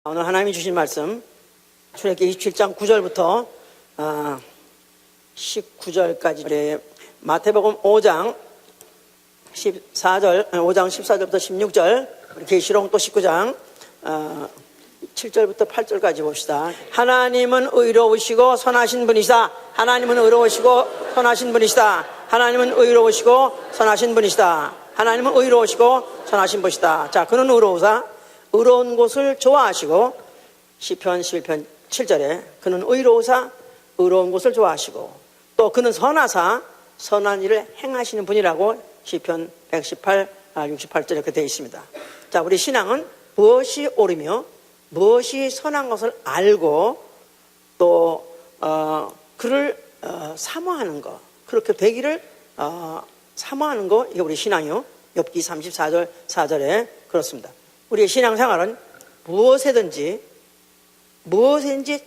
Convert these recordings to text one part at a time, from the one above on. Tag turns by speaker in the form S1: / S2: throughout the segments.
S1: 오늘 하나님이 주신 말씀 출애굽기 27장 9절부터 19절까지 우리 마태복음 5장 14절부터 16절 우리 계시록 또 19장 7절부터 8절까지 봅시다. 하나님은 의로우시고 선하신 분이시다. 하나님은 의로우시고 선하신 분이시다. 하나님은 의로우시고 선하신 분이시다. 하나님은 의로우시고 선하신 분이시다. 자, 그는 의로우사 의로운 곳을 좋아하시고 시편 11편 7절에 그는 의로우사 의로운 곳을 좋아하시고 또 그는 선하사 선한 일을 행하시는 분이라고 시편 118, 68절에 그렇게 되어 있습니다. 자, 우리 신앙은 무엇이 옳으며 무엇이 선한 것을 알고 또 그를 사모하는 것, 그렇게 되기를 사모하는 것, 이게 우리 신앙이요. 욥기 34절 4절에 그렇습니다. 우리의 신앙생활은 무엇이든지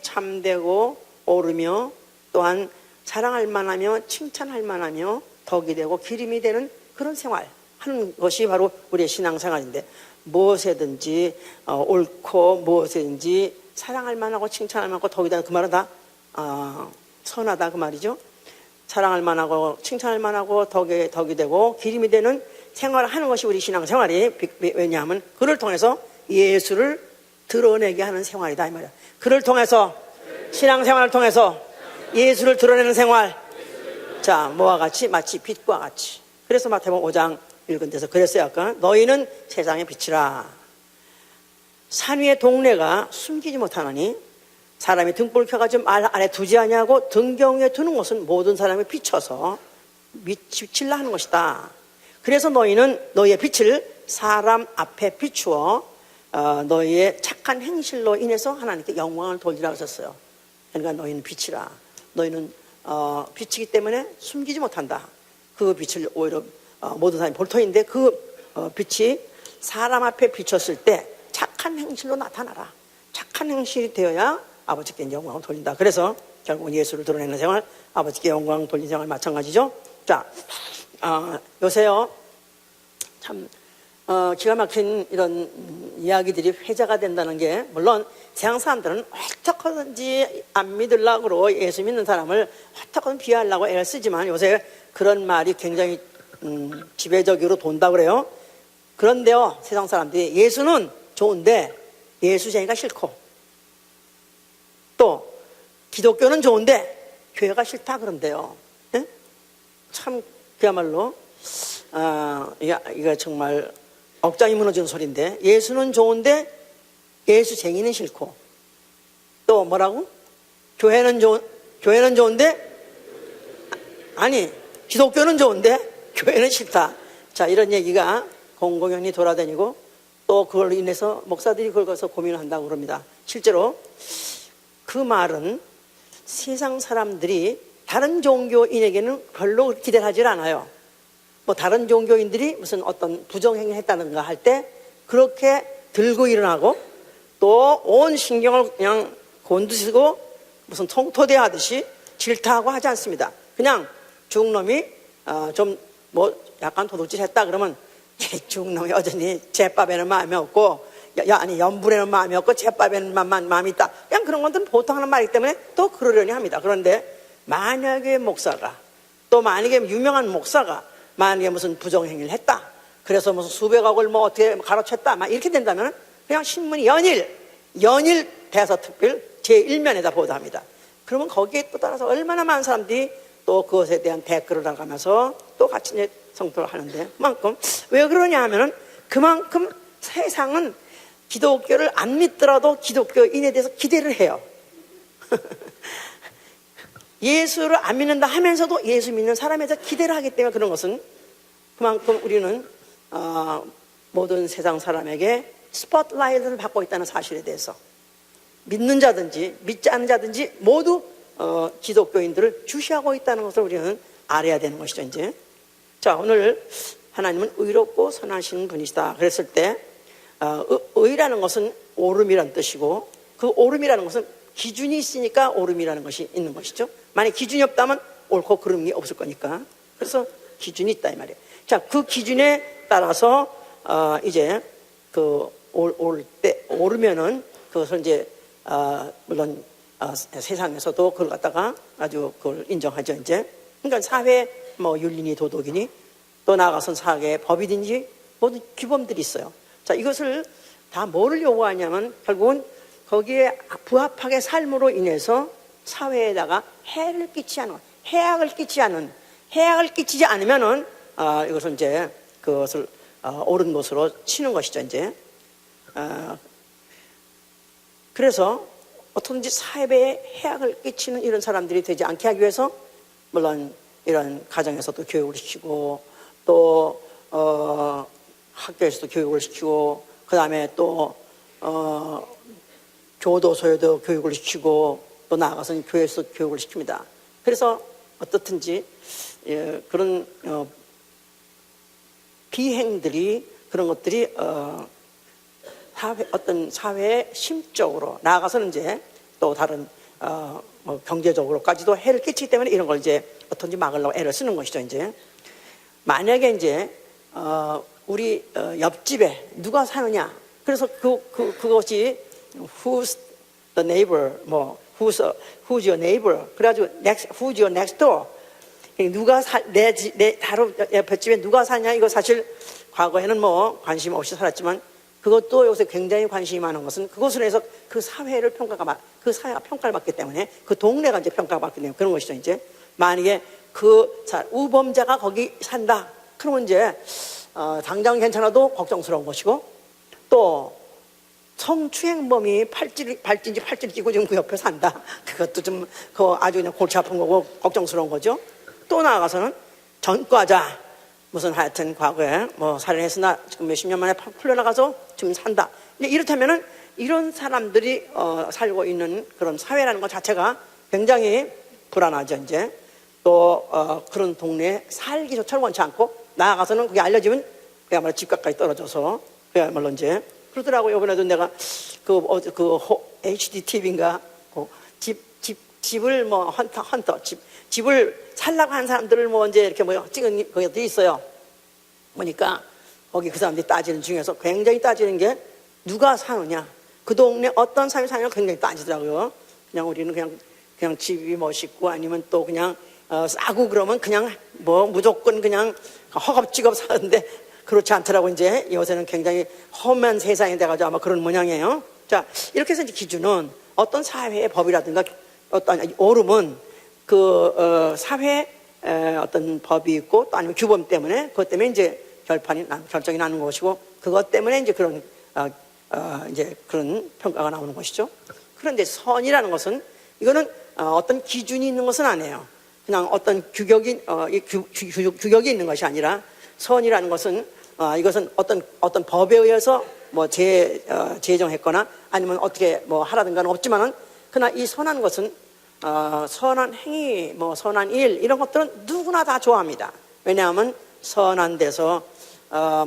S1: 참되고 옳으며 또한 사랑할 만하며 칭찬할 만하며 덕이 되고 기림이 되는 그런 생활 하는 것이 바로 우리의 신앙생활인데, 무엇이든지 옳고 무엇이든지 사랑할 만하고 칭찬할 만하고 덕이 되는 그 말은 다 선하다 그 말이죠. 사랑할 만하고 칭찬할 만하고 덕이 되고 기림이 되는 생활을 하는 것이 우리 신앙생활이, 왜냐하면 그를 통해서 예수를 드러내게 하는 생활이다 이 말이야. 그를 통해서, 신앙생활을 통해서 예수를 드러내는 생활. 자, 뭐와 같이? 마치 빛과 같이. 그래서 마태복음 5장 읽은 데서 그랬어요. 아까 너희는 세상의 빛이라. 산 위의 동네가 숨기지 못하느니 사람이 등불을 켜가지고 말 아래 두지 아니하고 등경 위에 두는 것은 모든 사람이 비춰서 비칠라 하는 것이다. 그래서 너희는 너희의 빛을 사람 앞에 비추어 너희의 착한 행실로 인해서 하나님께 영광을 돌리라 하셨어요. 그러니까 너희는 빛이라. 너희는 빛이기 때문에 숨기지 못한다. 그 빛을 오히려 모든 사람이 볼 터인데 그 빛이 사람 앞에 비쳤을 때 착한 행실로 나타나라. 착한 행실이 되어야 아버지께 영광을 돌린다. 그래서 결국은 예수를 드러내는 생활, 아버지께 영광을 돌리는 생활 마찬가지죠. 자, 요새요 참 기가 막힌 이런 이야기들이 회자가 된다는 게, 물론 세상 사람들은 어떻게든지 안 믿으려고 예수 믿는 사람을 어떻게든 비하하려고 애를 쓰지만 요새 그런 말이 굉장히 지배적으로 돈다 그래요. 그런데요, 세상 사람들이 예수는 좋은데 예수쟁이가 싫고, 또 기독교는 좋은데 교회가 싫다 그런데요. 네? 참 그야말로 이거 정말 억장이 무너지는 소리인데, 예수는 좋은데 예수쟁이는 싫고, 또 뭐라고? 교회는 좋은데, 아니 기독교는 좋은데 교회는 싫다. 자, 이런 얘기가 공공연히 돌아다니고 또 그걸로 인해서 목사들이 그걸 가서 고민을 한다고 그럽니다. 실제로 그 말은 세상 사람들이 다른 종교인에게는 별로 기대를 하질 않아요. 뭐 다른 종교인들이 무슨 어떤 부정행위를 했다는가 할 때 그렇게 들고 일어나고 또 온 신경을 그냥 곤두시고 무슨 통토대 하듯이 질타하고 하지 않습니다. 그냥 죽은 놈이 좀 뭐 약간 도둑질 했다 그러면 죽은 놈이 여전히 제밥에는 마음이 없고, 아니 염분에는 마음이 없고 제밥에는 마음이 있다. 그냥 그런 것들은 보통 하는 말이기 때문에 또 그러려니 합니다. 그런데 만약에 목사가, 또 만약에 유명한 목사가 만약에 무슨 부정행위를 했다, 그래서 무슨 수백억을 뭐 어떻게 가로챘다, 막 이렇게 된다면 그냥 신문이 연일 대서특필 제1면에다 보도합니다. 그러면 거기에 또 따라서 얼마나 많은 사람들이 또 그것에 대한 댓글을 달아가면서 또 같이 이제 성토를 하는데, 그만큼 왜 그러냐 하면은 그만큼 세상은 기독교를 안 믿더라도 기독교인에 대해서 기대를 해요. 예수를 안 믿는다 하면서도 예수 믿는 사람에 대해서 기대를 하기 때문에, 그런 것은 그만큼 우리는 모든 세상 사람에게 스포트라이트를 받고 있다는 사실에 대해서 믿는 자든지 믿지 않는 자든지 모두 기독교인들을 주시하고 있다는 것을 우리는 알아야 되는 것이죠. 이제 자, 오늘 하나님은 의롭고 선하신 분이시다 그랬을 때 의라는 것은 옳음이라는 뜻이고, 그 옳음이라는 것은 기준이 있으니까 옳음이라는 것이 있는 것이죠. 만약 기준이 없다면 옳고 그름이 없을 거니까. 그래서 기준이 있다 이 말이에요. 자, 그 기준에 따라서 이제 그 오르면은 그것을 이제 물론 세상에서도 그걸 갖다가 아주 그걸 인정하죠 이제. 그러니까 사회 뭐 윤리니 도덕이니 또 나아가선 사회의 법이든지 모든 규범들이 있어요. 자, 이것을 다 뭐를 요구하냐면 결국은 거기에 부합하게 삶으로 인해서 사회에다가 해를 끼치지 않은, 해악을 끼치지 않으면은 이것은 이제 그것을 옳은 것으로 치는 것이죠 이제. 그래서 어떻든지 사회에 해악을 끼치는 이런 사람들이 되지 않게 하기 위해서 물론 이런 가정에서도 교육을 시키고 또 학교에서도 교육을 시키고 그 다음에 또 교도소에도 교육을 시키고 또 나아가서는 교회에서 교육을 시킵니다. 그래서 어떻든지 그런 비행들이 그런 것들이 어떤 사회에 심적으로 나아가서는 이제 또 다른 뭐 경제적으로까지도 해를 끼치기 때문에 이런 걸 이제 어떤지 막으려고 애를 쓰는 것이죠 이제. 만약에 이제 우리 옆집에 누가 사느냐, 그래서 그것이 who's the neighbor, 뭐 who's your neighbor, 그래가지고 who's your next door, 누가 내 바로 옆에 집에 누가 사냐, 이거 사실 과거에는 뭐 관심 없이 살았지만 그것도 요새 굉장히 관심이 많은 것은 그것으로 해서 그 사회를 그 사회가 평가를 받기 때문에 그 동네가 이제 평가를 받기 때문에 그런 것이죠 이제. 만약에 그 우범자가 거기 산다, 그러면 이제 당장 괜찮아도 걱정스러운 것이고, 또 성추행범이 발진지 팔찌를 끼고 지금 그 옆에 산다, 그것도 좀 아주 그냥 골치 아픈 거고 걱정스러운 거죠. 또 나아가서는 전과자, 무슨 하여튼 과거에 뭐 살인했으나 지금 몇십 년 만에 풀려나가서 지금 산다. 이렇다면은 이런 사람들이 살고 있는 그런 사회라는 것 자체가 굉장히 불안하죠 이제. 또 그런 동네에 살기조차 원치 않고, 나아가서는 그게 알려지면 그야말로 집값까지 떨어져서 그야말로 이제 그러더라고요. 이번에도 내가 HDTV인가 집을 뭐 헌터 집을 살라고 하는 사람들을 뭐 이제 이렇게 뭐 찍은 거기 있어요. 보니까 거기 그 사람들이 따지는 중에서 굉장히 따지는 게 누가 사느냐, 그 동네 어떤 사람이 사느냐 굉장히 따지더라고요. 그냥 우리는 그냥 집이 멋있고 아니면 또 그냥 싸고 그러면 그냥 뭐 무조건 그냥 허겁지겁 사는데 그렇지 않더라고. 이제 요새는 굉장히 험한 세상이 돼가지고 아마 그런 모양이에요. 자, 이렇게 해서 이제 기준은 어떤 사회의 법이라든가 어떤 오름은 그 사회에 어떤 법이 있고 또 아니면 규범 때문에 그것 때문에 이제 결정이 나는 것이고, 그것 때문에 이제 그런 이제 그런 평가가 나오는 것이죠. 그런데 선이라는 것은 이거는 어떤 기준이 있는 것은 아니에요. 그냥 어떤 규격이 있는 것이 아니라, 선이라는 것은 이것은 어떤 법에 의해서 뭐 제정했거나 아니면 어떻게 뭐 하라든가는 없지만은, 그러나 이 선한 것은 선한 행위, 뭐 선한 일, 이런 것들은 누구나 다 좋아합니다. 왜냐하면 선한 데서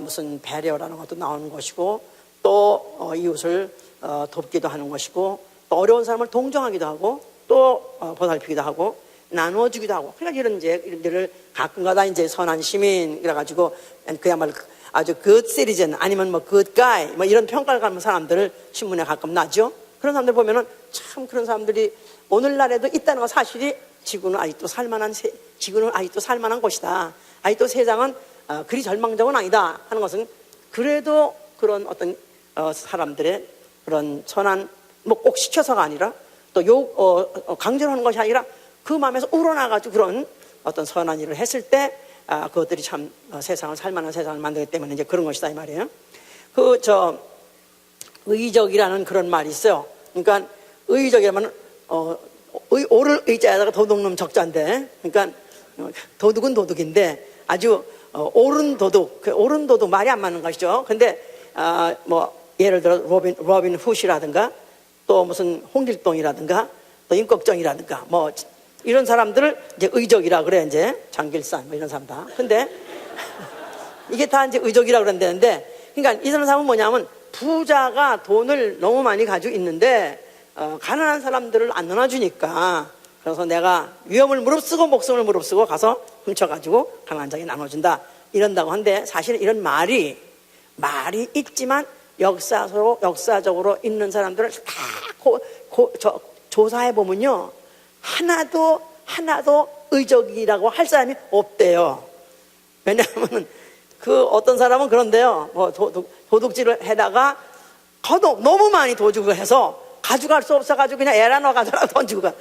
S1: 무슨 배려라는 것도 나오는 것이고, 또 이웃을 돕기도 하는 것이고, 또 어려운 사람을 동정하기도 하고, 또 보살피기도 하고, 나누어주기도 하고. 그러니까 이런 데를 가끔가다 이제 선한 시민 그래가지고 그야말로 아주 good citizen 아니면 뭐 good guy 뭐 이런 평가를 받는 사람들을 신문에 가끔 나죠. 그런 사람들 보면은 참 그런 사람들이 오늘날에도 있다는 건 사실이, 지구는 아직도 살만한 곳이다, 아직도 세상은 그리 절망적은 아니다 하는 것은, 그래도 그런 어떤 사람들의 그런 선한, 뭐 꼭 시켜서가 아니라 또 강제로 하는 것이 아니라 그 마음에서 우러나가지고 그런 어떤 선한 일을 했을 때 그것들이 참 세상을 살만한 세상을 만들기 때문에 이제 그런 것이다 이 말이에요. 의적이라는 그런 말이 있어요. 그러니까 의적이라면 오를 의자에다가 도둑놈 적자인데, 그러니까 도둑은 도둑인데 아주 옳은 도둑, 옳은 도둑 말이 안 맞는 것이죠. 근데 뭐 예를 들어 로빈 훗이라든가 또 무슨 홍길동이라든가 또 임꺽정이라든가 뭐 이런 사람들을 이제 의적이라 그래. 이제 장길산 뭐 이런 사람 다. 근데 이게 다 이제 의적이라 그런다는데, 그러니까 이런 사람은 뭐냐면 부자가 돈을 너무 많이 가지고 있는데 가난한 사람들을 안 나눠주니까, 그래서 내가 위험을 무릅쓰고 목숨을 무릅쓰고 가서 훔쳐가지고 가난한 자에게 나눠준다 이런다고 한데, 사실은 이런 말이 있지만 역사적으로 있는 사람들을 다 조사해 보면요, 하나도 의적이라고 할 사람이 없대요. 왜냐하면 그 어떤 사람은 그런데요, 뭐 도둑질을 해다가 너무 많이 도둑을 해서 가져갈 수 없어가지고 그냥 에라 너 가져라 던지고 가.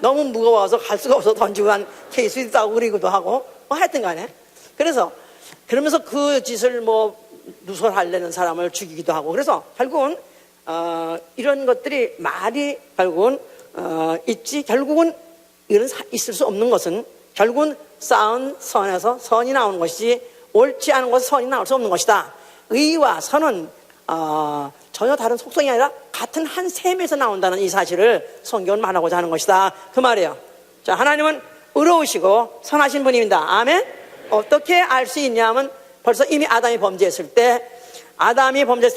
S1: 너무 무거워서 갈 수가 없어서 던지고 간 케이스 있다고 그러기도 하고, 뭐 하여튼 간에. 그러면서 그 짓을 뭐 누설하려는 사람을 죽이기도 하고, 그래서 결국은 이런 것들이 말이 결국은 있지, 결국은 이런 있을 수 없는 것은 결국은 쌓은 선에서 선이 나오는 것이지, 옳지 않은 것에서 선이 나올 수 없는 것이다. 의와 선은 전혀 다른 속성이 아니라 같은 한 셈에서 나온다는 이 사실을 성경은 말하고자 하는 것이다, 그 말이에요. 자, 하나님은 의로우시고 선하신 분입니다. 아멘. 어떻게 알 수 있냐면, 벌써 이미 아담이 범죄했을 때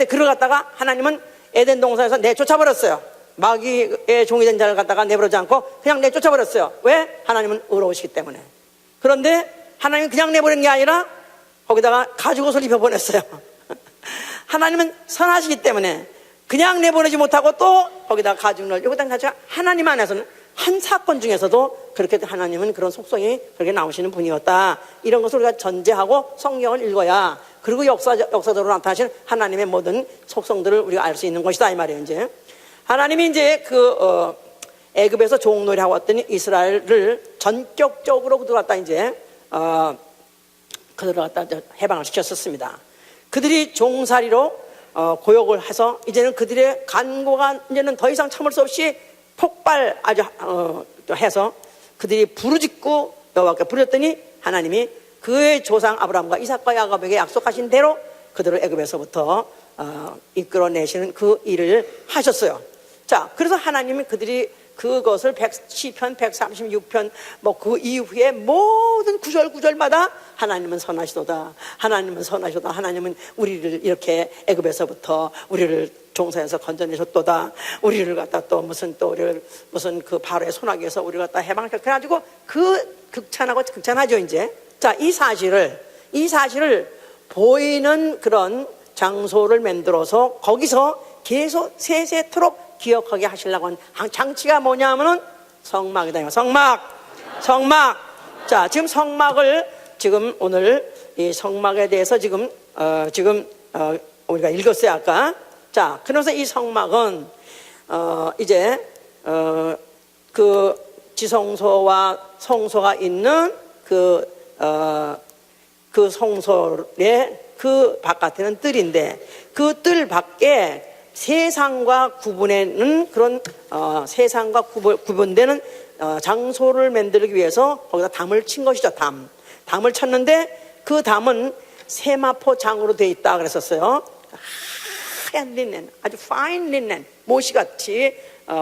S1: 그를 갖다가 하나님은 에덴 동산에서 내쫓아버렸어요. 마귀의 종이 된 자를 갖다가 내버리지 않고 그냥 내쫓아버렸어요. 왜? 하나님은 의로우시기 때문에. 그런데 하나님은 그냥 내버린 게 아니라 거기다가 가죽옷을 입혀보냈어요. 하나님은 선하시기 때문에 그냥 내보내지 못하고 또 거기다 가죽을 여기다 가지고, 하나님 안에서는 한 사건 중에서도 그렇게 하나님은 그런 속성이 그렇게 나오시는 분이었다, 이런 것을 우리가 전제하고 성경을 읽어야, 그리고 역사적으로 나타나시는 하나님의 모든 속성들을 우리가 알 수 있는 것이다, 이 말이에요. 이제 하나님이 이제 애굽에서 종놀이 하고 왔더니 이스라엘을 전격적으로 그들 갖다 이제 그들을 갖다 해방을 시켰었습니다. 그들이 종살이로 고욕을 해서 이제는 그들의 간고가 이제는 더 이상 참을 수 없이 폭발 해서 그들이 부르짖고 여호와께 부르짖더니 하나님이 그의 조상 아브라함과 이삭과 야곱에게 약속하신 대로 그들을 애굽에서부터 이끌어내시는 그 일을 하셨어요. 자, 그래서 하나님이 그들이 그것을 시편 136편 뭐 그 이후에 모든 구절마다 하나님은 선하시도다, 하나님은 선하시도다, 하나님은 우리를 이렇게 애굽에서부터 우리를 종사에서 건져내셨도다, 우리를 갖다 또 우리를 무슨 그 바로의 손아귀에서 우리를 갖다 해방시켜, 그래가지고 극찬하죠 이제. 자, 이 사실을 보이는 그런 장소를 만들어서 거기서 계속 세세토록 기억하게 하시려고 하는 장치가 뭐냐 하면은 성막이다. 성막. 자, 지금 성막을 오늘 이 성막에 대해서 우리가 읽었어요 아까. 자, 그래서 이 성막은 이제 그 지성소와 성소가 있는 그 성소의 그 바깥에는 뜰인데, 그 뜰 밖에 세상과 구분되는 그런 세상과 구분되는 장소를 만들기 위해서 거기다 담을 친 것이죠. 담을 쳤는데 그 담은 세마포장으로 되어 있다 그랬었어요. 하얀 린넨, 아주 파인 린넨, 모시같이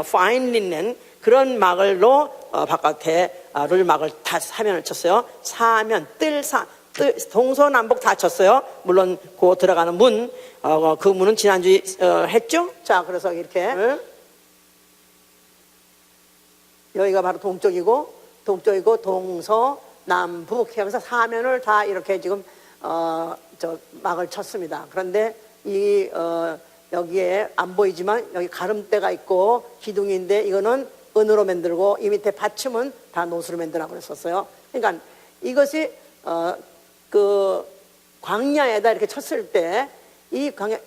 S1: 파인 린넨, 그런 막을로 바깥에 룰막을 다 사면을 쳤어요. 사면, 동서남북 다 쳤어요. 물론 그 들어가는 문, 그 문은 지난주에 했죠. 자, 그래서 이렇게 여기가 바로 동쪽이고 동서남북 하면서 사면을 다 이렇게 지금 막을 쳤습니다. 그런데 여기에 안 보이지만 여기 가름대가 있고 기둥인데 이거는 은으로 만들고 이 밑에 받침은 다 노수로 만들라고 그랬었어요. 그러니까 이것이 그 광야에다 이렇게 쳤을 때 이 광야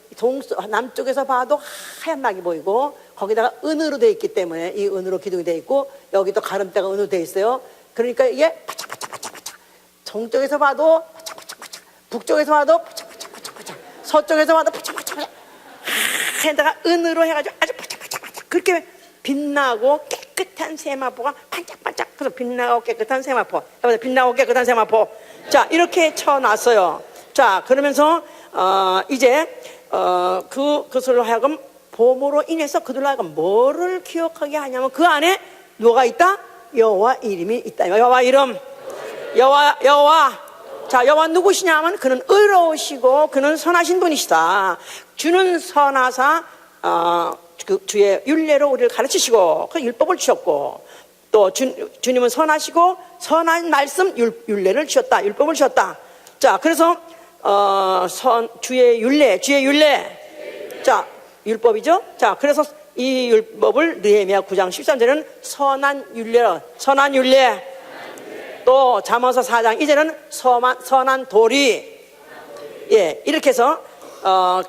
S1: 남쪽에서 봐도 하얀 막이 보이고 거기다가 은으로 되어 있기 때문에 이 은으로 기둥이 되어 있고 여기도 가름대가 은으로 되어 있어요. 그러니까 이게 바짝바짝 동쪽에서 봐도 바짝바짝, 북쪽에서 봐도 바짝바짝, 서쪽에서 봐도 바짝바짝, 하얀데가 은으로 해가지고 아주 바짝바짝 그렇게 빛나고 깨끗한 세마포가 반짝반짝, 그래서 빛나고 깨끗한 세마포, 빛나고 깨끗한 세마포. 자, 이렇게 쳐놨어요. 자, 그러면서 이제 그것으로 하여금 봄으로 인해서 그들로 하여금 뭐를 기억하게 하냐면 그 안에 누가 있다? 여호와 이름이 있다. 여호와 이름, 여호와. 자, 여호와 누구시냐면 그는 의로우시고 그는 선하신 분이시다. 주는 선하사 그 주의 율례로 우리를 가르치시고 그 율법을 주셨고, 또 주님은 선하시고 선한 말씀 율례를 주셨다. 율법을 주셨다. 자, 그래서 주의 율례 자, 율법이죠. 자, 그래서 이 율법을 느헤미야 9장 13절에는 선한 율례, 선한 율례. 또 잠언서 4장 이제는 선한 도리. 예, 이렇게 해서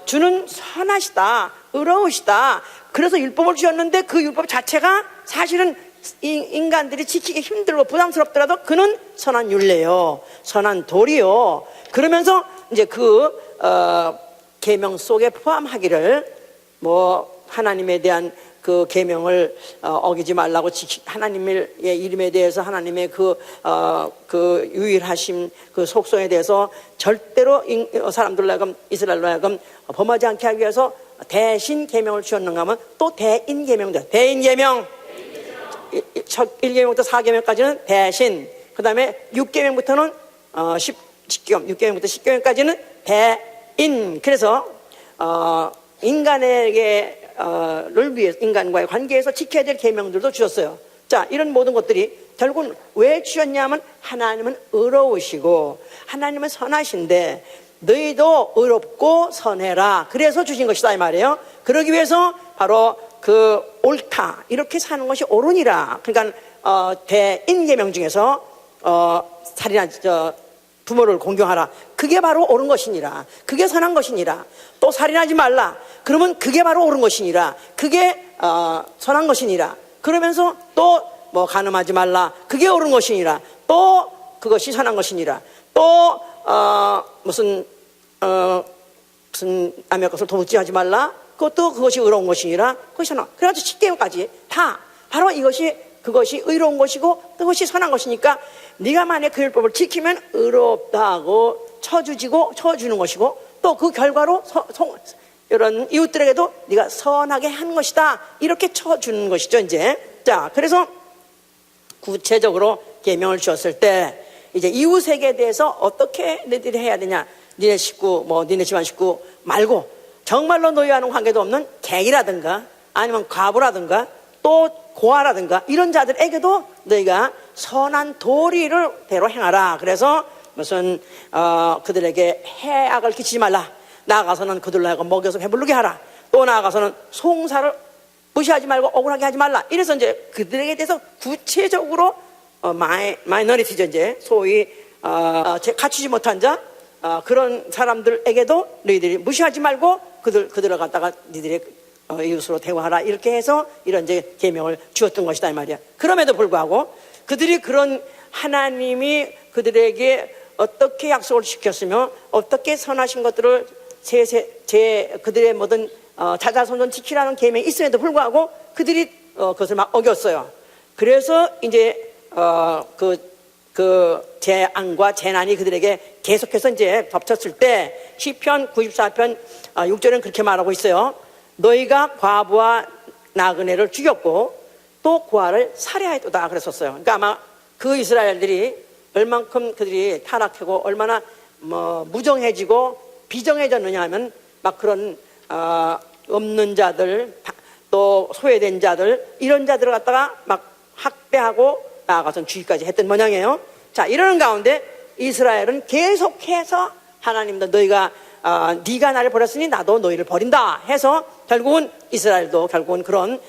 S1: 주는 선하시다, 의로우시다. 그래서 율법을 주셨는데 그 율법 자체가 사실은 인간들이 지키기 힘들고 부담스럽더라도 그는 선한 율례요, 선한 도리요. 그러면서 이제 그 계명 속에 포함하기를, 뭐 하나님에 대한 그 계명을 어기지 말라고, 하나님의 이름에 대해서, 하나님의 그 유일하심, 그 속성에 대해서 절대로 사람들로 하여금, 이스라엘로 하여금 범하지 않게 하기 위해서 대신 계명을 주었는가 하면 또 대인 계명도, 대인 계명, 1계명부터 4계명까지는 대신, 그 다음에 6계명부터는 6계명부터 10계명까지는 대인. 그래서 인간에게를 위해서, 인간과의 관계에서 지켜야 될 계명들도 주셨어요. 자, 이런 모든 것들이 결국은 왜 주셨냐면 하나님은 의로우시고 하나님은 선하신데 너희도 의롭고 선해라. 그래서 주신 것이다 이 말이에요. 그러기 위해서 바로 그 옳다, 이렇게 사는 것이 옳으니라. 그러니까 대인 계명 중에서 살인하지, 부모를 공경하라, 그게 바로 옳은 것이니라. 그게 선한 것이니라. 또 살인하지 말라, 그러면 그게 바로 옳은 것이니라. 그게 선한 것이니라. 그러면서 또 뭐 간음하지 말라, 그게 옳은 것이니라. 또 그것이 선한 것이니라. 또 무슨 남의 것을 도둑질 하지 말라, 그것이 의로운 것이니라. 그것이 선한. 그래가지고 10계명까지 다 바로 그것이 의로운 것이고 그것이 선한 것이니까 네가 만약 그 율법을 지키면 의롭다고 쳐주는 것이고, 또 그 결과로 이런 이웃들에게도 네가 선하게 한 것이다, 이렇게 쳐주는 것이죠 이제. 자, 그래서 구체적으로 계명을 주었을 때 이제 이웃에게 대해서 어떻게 너희들이 해야 되냐. 니네 식구, 뭐 니네 집안 식구 말고 정말로 너희와는 관계도 없는 객이라든가 아니면 과부라든가 또 고아라든가 이런 자들에게도 너희가 선한 도리를 대로 행하라. 그래서 무슨 그들에게 해악을 끼치지 말라. 나아가서는 그들로 하여금 먹여서 배부르게 하라. 또 나아가서는 송사를 무시하지 말고 억울하게 하지 말라. 이래서 이제 그들에게 대해서 구체적으로 마이너리티죠, 이제 소위 갖추지 못한 자, 그런 사람들에게도 너희들이 무시하지 말고 그들을 갖다가 니들의 이웃으로 대화하라, 이렇게 해서 이런 이제 계명을 주었던 것이다 이 말이야. 그럼에도 불구하고 그들이 그런, 하나님이 그들에게 어떻게 약속을 지켰으며 어떻게 선하신 것들을 그들의 모든 자자손손 지키라는 계명이 있음에도 불구하고 그들이 그것을 막 어겼어요. 그래서 이제 그 재앙과 재난이 그들에게 계속해서 이제 덮쳤을 때 시편 94편 6절은 그렇게 말하고 있어요. 너희가 과부와 나그네를 죽였고 또 고아를 살해하였도다 그랬었어요. 그러니까 아마 그 이스라엘들이 얼만큼 그들이 타락하고 얼마나 무정해지고 비정해졌느냐 하면 막 그런 없는 자들, 또 소외된 자들, 이런 자들을 갖다가 막 학대하고 나아가서 죽이기까지 했던 모양이에요. 자, 이러는 가운데 이스라엘은 계속해서 하나님도 너희가 네가 나를 버렸으니 나도 너희를 버린다 해서 결국은 이스라엘도 결국은 그런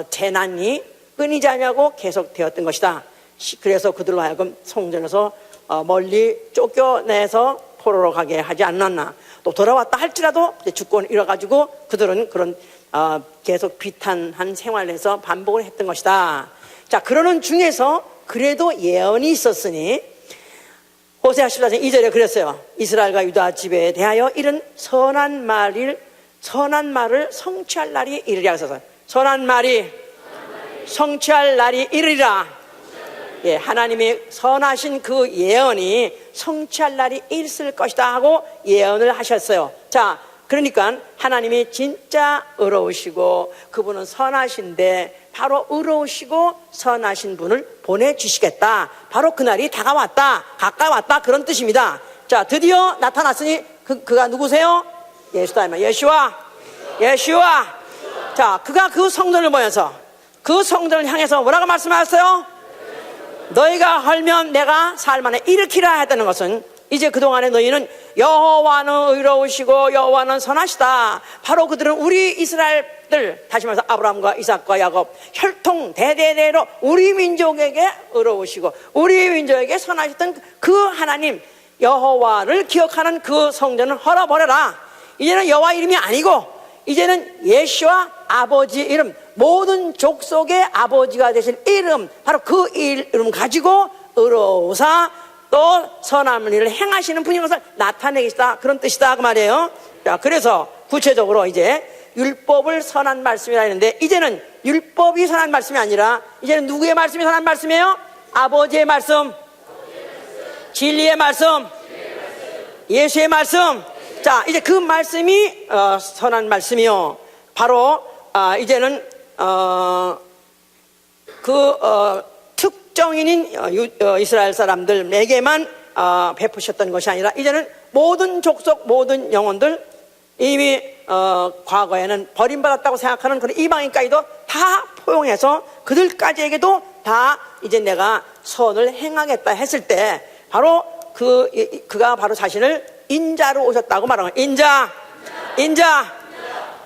S1: 재난이 끊이지 않냐고 계속 되었던 것이다. 그래서 그들로 하여금 성전에서 멀리 쫓겨내서 포로로 가게 하지 않았나. 또 돌아왔다 할지라도 주권을 잃어가지고 그들은 그런 계속 비탄한 생활에서 반복을 했던 것이다. 자, 그러는 중에서 그래도 예언이 있었으니 호세아 14장 2절에 그랬어요. 이스라엘과 유다 집에 대하여 이런 선한 말을 성취할 날이 이르리라 하셔서, 선한 말이 성취할 날이 이르리라. 예, 하나님의 선하신 그 예언이 성취할 날이 있을 것이다 하고 예언을 하셨어요. 자, 그러니까 하나님이 진짜 의로우시고 그분은 선하신데 바로 의로우시고 선하신 분을 보내주시겠다. 바로 그날이 다가왔다, 가까웠다, 그런 뜻입니다. 자, 드디어 나타났으니 그가 누구세요? 예수다. 예수와. 자, 그가 그 성전을 보면서 그 성전을 향해서 뭐라고 말씀하셨어요? 너희가 헐면 내가 사흘 만에 일으키라 했다는 것은 이제 그동안에 너희는 여호와는 의로우시고 여호와는 선하시다. 바로 그들은 우리 이스라엘들, 다시 말해서 아브라함과 이삭과 야곱 혈통 대대대로 우리 민족에게 의로우시고 우리 민족에게 선하셨던 그 하나님 여호와를 기억하는 그 성전을 헐어버려라. 이제는 여호와 이름이 아니고 이제는 예수와 아버지 이름, 모든 족속의 아버지가 되신 이름, 바로 그 이름 가지고 의로우사 또 선한 일을 행하시는 분인 것을 나타내겠다, 그런 뜻이다 그 말이에요. 자, 그래서 구체적으로 이제 율법을 선한 말씀이라 했는데, 이제는 율법이 선한 말씀이 아니라 이제는 누구의 말씀이 선한 말씀이에요? 아버지의 말씀, 진리의 말씀, 예수의 말씀. 자, 이제 그 말씀이 선한 말씀이요. 바로 이제는 특정인인 이스라엘 사람들에게만 베푸셨던 것이 아니라 이제는 모든 족속, 모든 영혼들, 이미 과거에는 버림받았다고 생각하는 그런 이방인까지도 다 포용해서 그들까지에게도 다 이제 내가 선을 행하겠다 했을 때, 바로 그가 바로 자신을 인자로 오셨다고 말하는 거예요. 인자.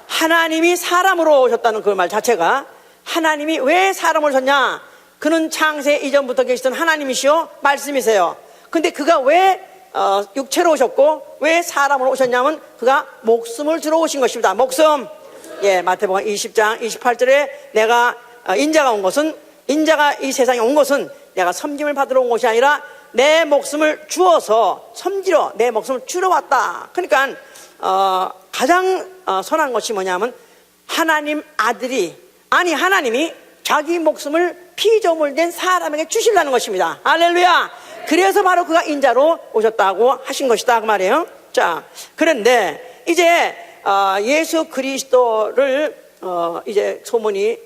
S1: 하나님이 사람으로 오셨다는 그 말 자체가, 하나님이 왜 사람으로 오셨냐? 그는 창세 이전부터 계시던 하나님이시오, 말씀이세요. 근데 그가 왜 육체로 오셨고 왜 사람으로 오셨냐면 그가 목숨을 주러 오신 것입니다. 목숨. 예, 마태복음 20장 28절에 내가 인자가 온 것은, 인자가 이 세상에 온 것은 내가 섬김을 받으러 온 것이 아니라 내 목숨을 주어서 섬기러 내 목숨을 주러 왔다. 그러니까 가장 선한 것이 뭐냐면 하나님 아들이, 아니 하나님이 자기 목숨을 피조물된 사람에게 주시려는 것입니다. 할렐루야. 그래서 바로 그가 인자로 오셨다고 하신 것이다 그 말이에요. 자, 그런데 이제 예수 그리스도를 이제 소문이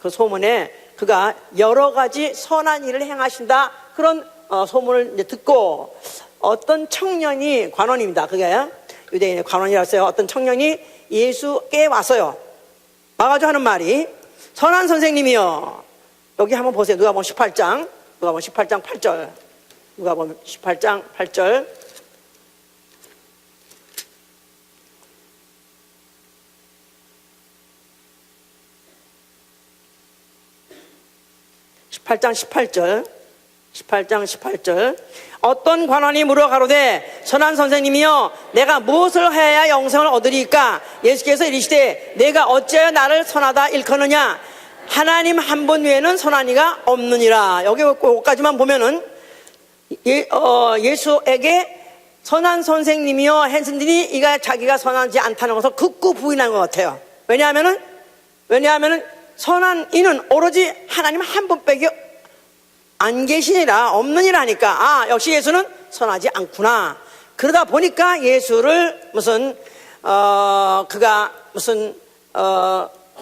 S1: 그 소문에 그가 여러 가지 선한 일을 행하신다, 그런 소문을 이제 듣고 어떤 청년이, 관원입니다. 그게 유대인의 관원이라서요. 어떤 청년이 예수께 왔어요. 와가지고 하는 말이, 선한 선생님이요. 여기 한번 보세요. 누가복음 18장 8절. 누가복음 18장 8절. (18장 18절) 어떤 관원이 물어 가로되 선한 선생님이여 내가 무엇을 해야 영생을 얻으리까? 예수께서 이르시되 내가 어찌하여 나를 선하다 일컫느냐? 하나님 한 분 외에는 선한 이가 없느니라. 여기까지만 보면은 예수에게 선한 선생님이여 했으니 이가 자기가 선하지 않다는 것을 극구 부인한 것 같아요. 왜냐하면은 선한 이는 오로지 하나님 한 분밖에 안 계시니라, 없느니라 하니까 역시 예수는 선하지 않구나. 그러다 보니까 예수를 그가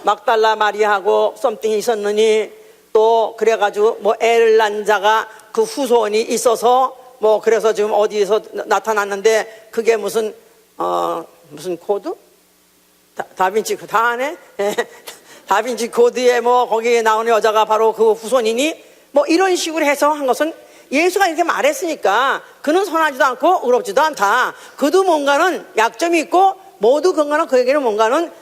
S1: 막달라 마리아하고 썸띵이 있었느니, 또 그래가지고 뭐 애를 낳은 자가 그 후손이 있어서 뭐 그래서 지금 어디에서 나타났는데 그게 무슨 코드? 다빈치 다 아네? 다빈치 코드에 뭐 거기에 나오는 여자가 바로 그 후손이니, 뭐 이런 식으로 해서 한 것은 예수가 이렇게 말했으니까 그는 선하지도 않고 의롭지도 않다. 그도 뭔가는 약점이 있고 모두 건강한 그에게는 뭔가는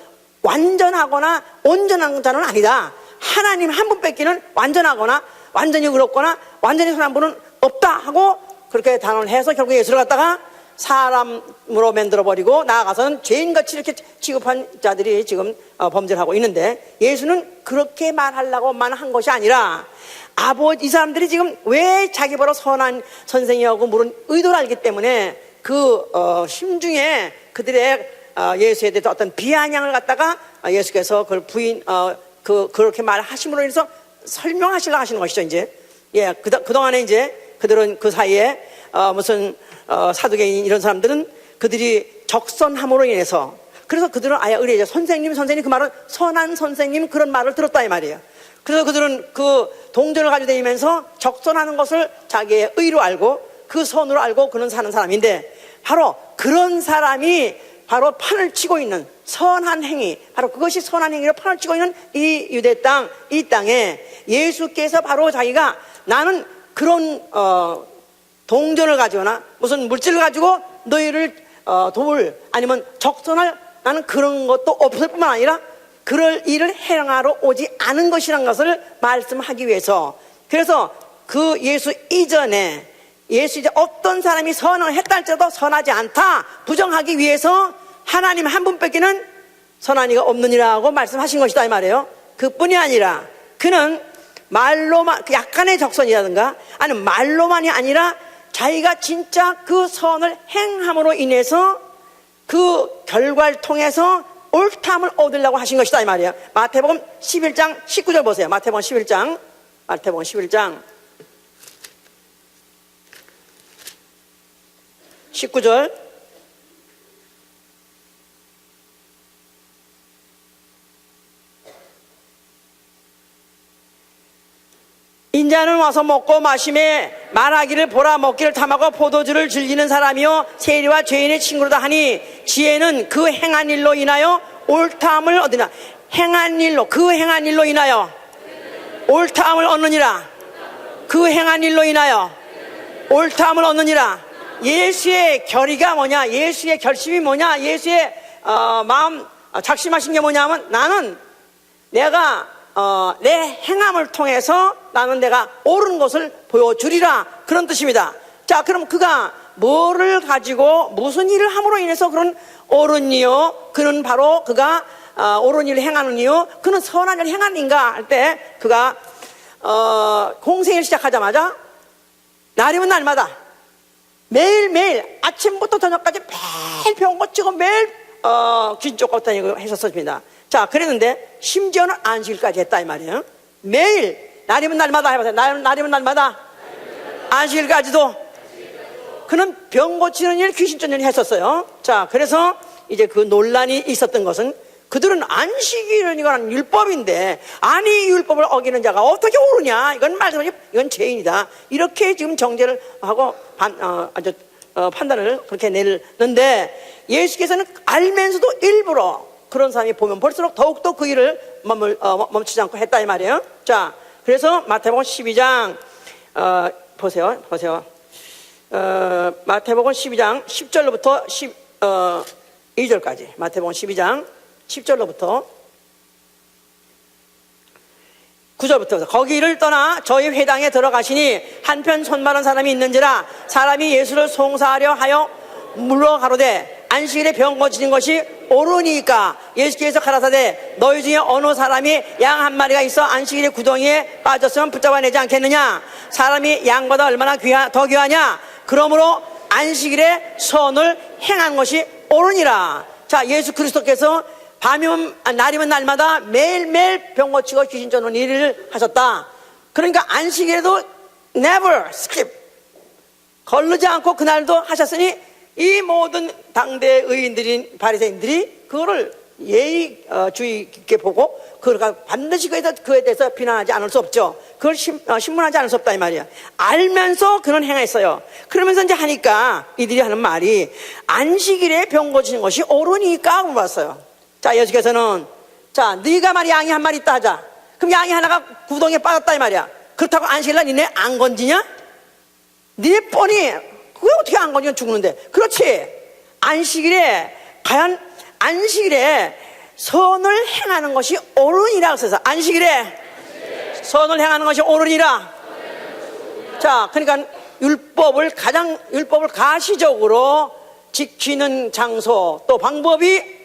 S1: 완전하거나 온전한 자는 아니다. 하나님 한 분 뺏기는 완전하거나 완전히 의롭거나 완전히 선한 분은 없다 하고 그렇게 단언을 해서 결국 예수를 갖다가 사람으로 만들어버리고 나아가서는 죄인같이 이렇게 취급한 자들이 지금 범죄를 하고 있는데, 예수는 그렇게 말하려고만 한 것이 아니라 이 사람들이 지금 왜 자기 보러 선한 선생이라고 물은 의도를 알기 때문에 그 심중에 그들의 예수에 대해서 어떤 비아냥을 갖다가 예수께서 그걸 그렇게 말하심으로 인해서 설명하시려 하시는 것이죠. 이제 그동안에 이제 그들은 그 사이에 사두개인 이런 사람들은 그들이 적선함으로 인해서, 그래서 그들은 아예 의뢰죠. 선생님 그 말은 선한 선생님, 그런 말을 들었다 이 말이에요. 그래서 그들은 그 동전을 가지고 다니면서 적선하는 것을 자기의 의로 알고 그 선으로 알고 그는 사는 사람인데, 바로 그런 사람이 바로 판을 치고 있는 선한 행위, 바로 그것이 선한 행위로 판을 치고 있는 이 유대 땅, 이 땅에 예수께서 바로 자기가 나는 그런 동전을 가지거나 무슨 물질을 가지고 너희를 도울 아니면 적선할 나는 그런 것도 없을 뿐만 아니라 그럴 일을 행하러 오지 않은 것이라는 것을 말씀하기 위해서, 그래서 그 예수 이전에 어떤 사람이 선을 했다 할지라도 선하지 않다 부정하기 위해서 하나님 한 분밖에는 선한 이가 없느니라고 말씀하신 것이다 이 말이에요. 그뿐이 아니라 그는 말로만, 약간의 적선이라든가 아니면 말로만이 아니라 자기가 진짜 그 선을 행함으로 인해서 그 결과를 통해서 옳다함을 얻으려고 하신 것이다 이 말이에요. 마태복음 11장 19절 보세요. 마태복음 11장 19절. 인자는 와서 먹고 마심에 말하기를 보라 먹기를 탐하고 포도주를 즐기는 사람이요 세리와 죄인의 친구로다 하니 지혜는 그 행한 일로 인하여 옳다함을 얻으나. 행한 일로, 그 행한 일로 인하여 옳다함을 얻느니라. 그 행한 일로 인하여 옳다함을 얻느니라. 예수의 결의가 뭐냐, 예수의 결심이 뭐냐, 예수의 마음 작심하신 게 뭐냐면 나는 내가 내 행함을 통해서 나는 내가 옳은 것을 보여주리라, 그런 뜻입니다. 자, 그럼 그가 뭐를 가지고 무슨 일을 함으로 인해서 그런 옳은 이요, 그는 바로 그가 옳은 일을 행하는 이요, 그는 선한 일을 행하는 인가 할 때 그가 공생일 시작하자마자 날이면 날마다 매일매일 아침부터 저녁까지 매일 병 고치고 매일 귀신 쫓고 다니고 했었습니다. 자, 그랬는데 심지어는 안식일까지 했다 이 말이에요. 매일 날이면 날마다 해보세요. 날이면 날마다 안식일까지도 그는 병 고치는 일, 귀신 쫓는 일 했었어요. 자, 그래서 이제 그 논란이 있었던 것은 그들은 안식일은 율법인데 아니 율법을 어기는 자가 어떻게 오르냐, 이건 말씀하지 이건 죄인이다, 이렇게 지금 정죄를 하고 판단을 그렇게 내렸는데 예수께서는 알면서도 일부러 그런 사람이 보면 볼수록 더욱더 그 일을 멈추지 않고 했다 이 말이에요. 자, 그래서 마태복음 12장 보세요. 마태복음 12장 10절로부터 12절까지 마태복음 12장 10절로부터 9절부터 거기를 떠나 저희 회당에 들어가시니 한편 손마른 사람이 있는지라 사람이 예수를 송사하려 하여 물러가로되 안식일에 병 고치는 것이 옳으니까 예수께서 가라사대 너희 중에 어느 사람이 양 한 마리가 있어 안식일에 구덩이에 빠졌으면 붙잡아내지 않겠느냐. 사람이 양보다 얼마나 더 귀하냐. 그러므로 안식일에 선을 행한 것이 옳으니라. 자, 예수 그리스도께서 밤이면 날이면 날마다 매일매일 병 고치고 귀신 쫓는 일을 하셨다. 그러니까 안식일에도 never skip, 거르지 않고 그날도 하셨으니 이 모든 당대 의인들인 바리새인들이 그거를 예의 주의 깊게 보고 그가 반드시 그에 대해서 비난하지 않을 수 없죠. 그걸 신문하지 않을 수 없다 이 말이야. 알면서 그런 행했어요. 그러면서 이제 하니까 이들이 하는 말이 안식일에 병 고치는 것이 옳으니까 물어봤어요. 자, 예수께서는 자, 네가 말이 양이 한 마리 있다 하자. 그럼 양이 하나가 구덩이에 빠졌다 이 말이야. 그렇다고 안식일날 니네 안 건지냐? 니네 뻔히 그게 어떻게 안 건지면 죽는데. 그렇지. 안식일에 과연 안식일에 선을 행하는 것이 옳으니라. 그래서 안식일에 선을 행하는 것이 옳으니라. 자, 그러니까 율법을 가시적으로 지키는 장소 또 방법이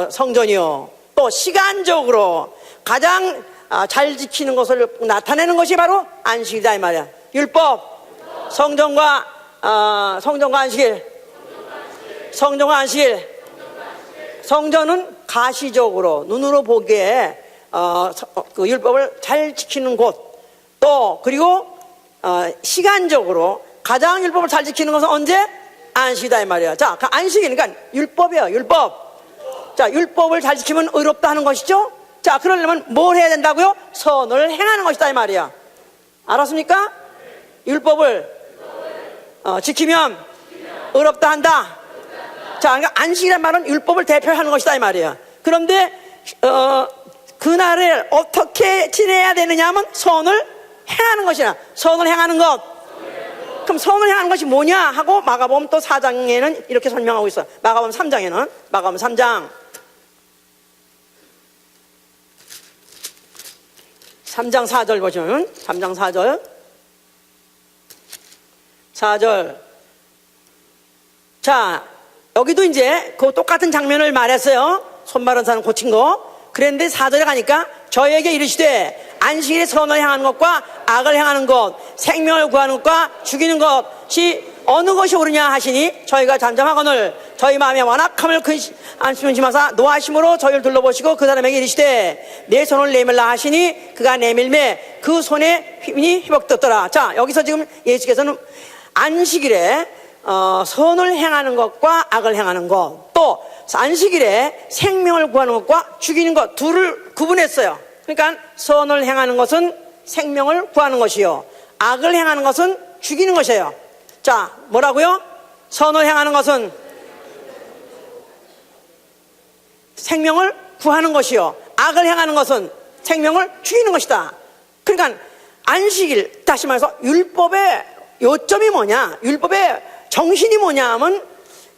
S1: 성전이요, 또 시간적으로 가장 잘 지키는 것을 나타내는 것이 바로 안식이다 이 말이야. 율법, 성전과 안식일. 성전은 가시적으로 눈으로 보기에 그 율법을 잘 지키는 곳, 또 그리고 시간적으로 가장 율법을 잘 지키는 것은 언제? 안식이다 이 말이야. 자, 그 안식이니까 율법이에요. 율법. 자, 율법을 잘 지키면 의롭다 하는 것이죠. 자, 그러려면 뭘 해야 된다고요? 선을 행하는 것이다 이 말이야. 알았습니까? 율법을 지키면 의롭다 한다. 자, 그러니까 안식이란 말은 율법을 대표하는 것이다 이 말이야. 그런데 그날을 어떻게 지내야 되느냐 하면 선을 행하는 것이야. 선을 행하는 것. 그럼 선을 향하는 것이 뭐냐 하고 마가복음 또 4장에는 이렇게 설명하고 있어요. 마가복음 3장에는 마가복음 3장 4절 보시면 3장 4절 자 여기도 이제 그 똑같은 장면을 말했어요. 손 마른 사람 고친 거. 그런데 4절에 가니까 저에게 이르시되 안식일에 선을 향하는 것과 악을 행하는 것, 생명을 구하는 것과 죽이는 것이 어느 것이 옳으냐 하시니 저희가 잠잠하거늘 저희 마음에 완악함을 안심하사 노하심으로 저희를 둘러보시고 그 사람에게 이르시되 내 손을 내밀라 하시니 그가 내밀매 그 손에 힘이 회복되었더라. 자 여기서 지금 예수께서는 안식일에 선을 행하는 것과 악을 행하는 것, 또 안식일에 생명을 구하는 것과 죽이는 것 둘을 구분했어요. 그러니까 선을 행하는 것은 생명을 구하는 것이요, 악을 행하는 것은 죽이는 것이에요. 자 뭐라고요? 선을 행하는 것은 생명을 구하는 것이요, 악을 행하는 것은 생명을 죽이는 것이다. 그러니까 안식일, 다시 말해서 율법의 요점이 뭐냐, 율법의 정신이 뭐냐 하면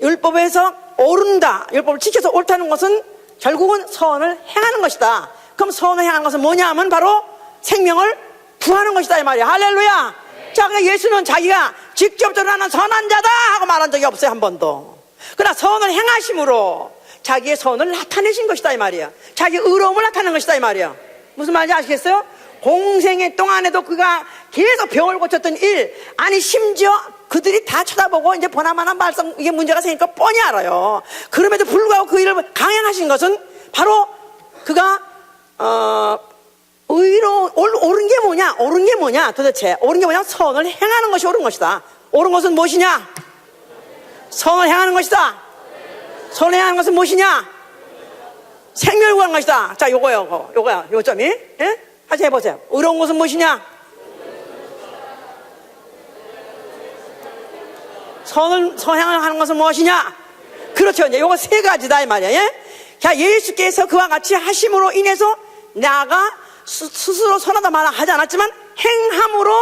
S1: 율법에서 옳은다, 율법을 지켜서 옳다는 것은 결국은 선을 행하는 것이다. 그럼 선을 행하는 것은 뭐냐 하면 바로 생명을 구하는 것이다 이 말이야. 할렐루야. 자, 그러니까 예수는 자기가 직접적으로 나는 선한 자다 하고 말한 적이 없어요, 한 번도. 그러나 선을 행하심으로 자기의 선을 나타내신 것이다 이 말이야. 자기 의로움을 나타내는 것이다 이 말이야. 무슨 말인지 아시겠어요? 공생의 동안에도 그가 계속 병을 고쳤던 일, 아니 심지어 그들이 다 쳐다보고 이제 보나마나 말썽 이게 문제가 생기니까 뻔히 알아요. 그럼에도 불구하고 그 일을 강행하신 것은 바로 그가 옳은 게 뭐냐? 옳은 게 뭐냐? 도대체 옳은 게 뭐냐? 선을 행하는 것이 옳은 것이다. 옳은 것은 무엇이냐? 선을 행하는 것이다. 선을 행하는 것은 무엇이냐? 생명을 구하는 것이다. 자, 요거야, 요점이. 예? 다시 해보세요. 의로운 것은 무엇이냐? 선행을 하는 것은 무엇이냐? 그렇죠. 이제 요거 세 가지다 이 말이야. 예? 자, 예수께서 그와 같이 하심으로 인해서 나가 스스로 선하다 말아 하지 않았지만 행함으로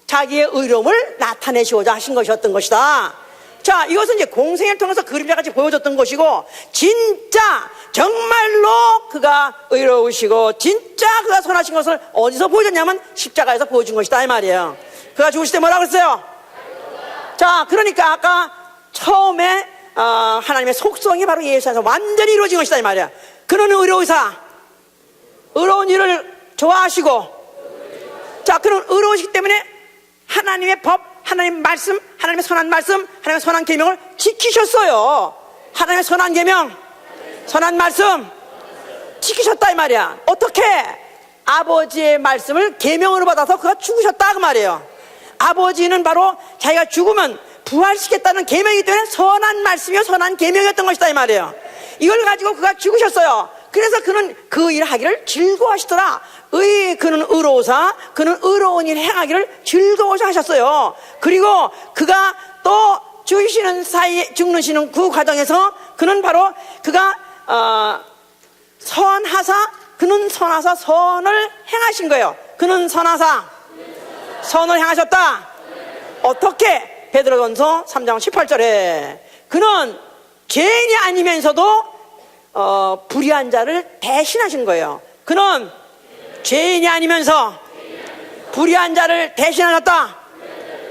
S1: 자기의 의로움을 나타내시고자 하신 것이었던 것이다. 자, 이것은 이제 공생을 통해서 그림자같이 보여줬던 것이고, 진짜 정말로 그가 의로우시고 진짜 그가 선하신 것을 어디서 보여줬냐면 십자가에서 보여준 것이다 이 말이에요. 그가 죽으실 때 뭐라고 했어요? 자, 그러니까 아까 처음에 하나님의 속성이 바로 예수 안에서 완전히 이루어진 것이다 이 말이야. 그는 의로우사, 의로운 일을 좋아하시고, 자, 그는 의로우시기 때문에 하나님의 법, 하나님의 말씀, 하나님의 선한 말씀, 하나님의 선한 계명을 지키셨어요. 하나님의 선한 계명, 선한 말씀 지키셨다 이 말이야. 어떻게? 아버지의 말씀을 계명으로 받아서 그가 죽으셨다 그 말이에요. 아버지는 바로 자기가 죽으면 부활시켰다는 계명이기 때문에 선한 말씀이요 선한 계명이었던 것이다 이 말이에요. 이걸 가지고 그가 죽으셨어요. 그래서 그는 그 일을 하기를 즐거워하시더라. 그는 의로우사, 그는 의로운 일 행하기를 즐거워서 하셨어요. 그리고 그가 또 죽으시는 그 과정에서 그는 바로 그가 그는 선하사 선을 행하신 거예요. 그는 선하사 선을 행하셨다. 어떻게? 베드로전서 3장 18절에 그는 죄인이 아니면서도 불의한 자를 대신하신 거예요. 그는 죄인이 아니면서 불의한 자를 대신하셨다.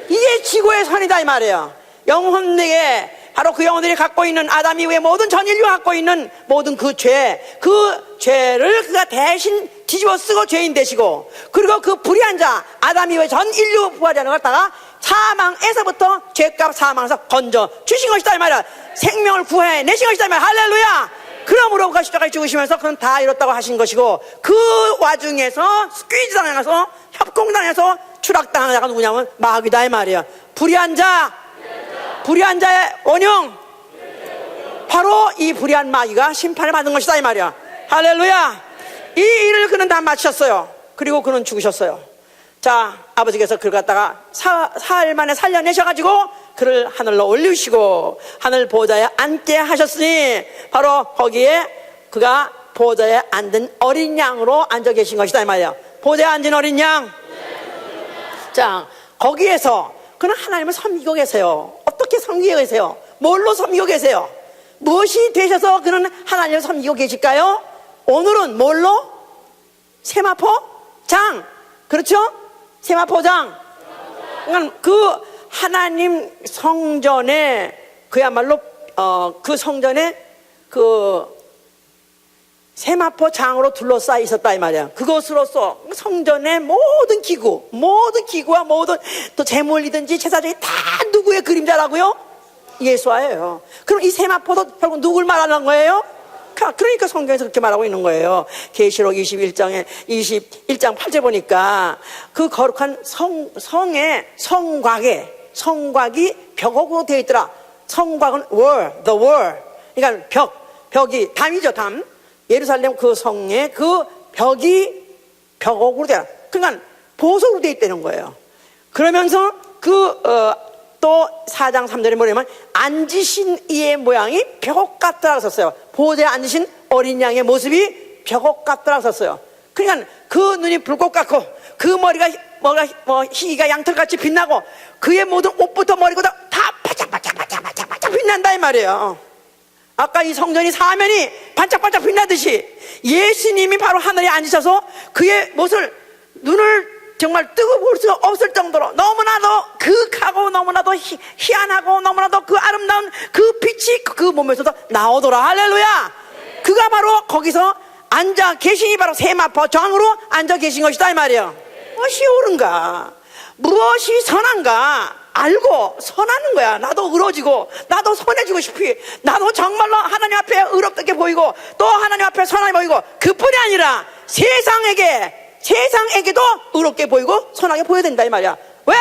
S1: 이게 지고의 선이다 이 말이에요. 영혼에게 바로 그 영혼들이 갖고 있는 아담 이후에 모든 전 인류가 갖고 있는 모든 그 죄를 그가 대신 뒤집어 쓰고 죄인 되시고, 그리고 그 불의한 자 아담 이후에 전 인류 부활자를 갖다가 사망에서부터 죄값 사망에서 건져 주신 것이다 이 말이야. 생명을 구해 내신 것이다 이 말이야. 할렐루야. 그러므로 그가 십자가에 죽으시면서 그는 다 이뤘다고 하신 것이고, 그 와중에서 스퀴즈 당해서 협공당해서 추락당하는 자가 누구냐면 마귀다 이 말이야. 불의한 자의 원흉, 바로 이 불의한 마귀가 심판을 받은 것이다 이 말이야. 할렐루야. 이 일을 그는 다 마쳤어요. 그리고 그는 죽으셨어요. 자, 아버지께서 그를 갖다가 사흘 만에 살려내셔가지고 그를 하늘로 올리시고 하늘 보좌에 앉게 하셨으니 바로 거기에 그가 보좌에 앉은 어린 양으로 앉아 계신 것이다 이 말이야. 보좌에 앉은 어린 양. 자, 거기에서 그는 하나님을 섬기고 계세요. 어떻게 섬기고 계세요? 뭘로 섬기고 계세요? 무엇이 되셔서 그는 하나님을 섬기고 계실까요? 오늘은 뭘로? 세마포 장. 그렇죠? 세마포 장. 그러니까 그 하나님 성전에 그야말로 그 성전에 그 세마포 장으로 둘러싸여 있었다 이 말이야. 그것으로서 성전의 모든 기구와 모든 또 재물이든지 제사장이 다 누구의 그림자라고요? 예수와예요. 그럼 이 세마포도 결국 누굴 말하는 거예요? 그러니까 성경에서 그렇게 말하고 있는 거예요. 계시록 21장 8절 보니까 그 거룩한 성의 성곽이 벽옥으로 되어 있더라. 성곽은 the wall. 그러니까 벽이 담이죠, 담. 예루살렘 그 성의 그 벽이 벽옥으로 되어. 그러니까 보석으로 되어 있다는 거예요. 그러면서 또 4장 3절에 뭐냐면 앉으신 이의 모양이 벽옥 같더라고 썼어요. 보호자에 앉으신 어린 양의 모습이 벽옥 같더라고 썼어요. 그러니까 그 눈이 불꽃 같고 그 머리가 희가 양털같이 빛나고 그의 모든 옷부터 머리부터 다 반짝반짝 빛난다 이 말이에요. 아까 이 성전이 사면이 반짝반짝 빛나듯이 예수님이 바로 하늘에 앉으셔서 그의 모습을 눈을 정말 뜨고 볼 수 없을 정도로 너무나도 극하고 너무나도 희한하고 너무나도 그 아름다운 그 빛이 그 몸에서도 나오더라. 할렐루야. 그가 바로 거기서 앉아 계시니 바로 세마포 장으로 앉아 계신 것이다 이 말이에요. 무엇이 옳은가, 무엇이 선한가 알고 선하는 거야. 나도 으러지고 나도 선해지고 싶이, 나도 정말로 하나님 앞에 의롭게 보이고 또 하나님 앞에 선하게 보이고, 그뿐이 아니라 세상에게도 의롭게 보이고 선하게 보여야 된다 이 말이야. 왜?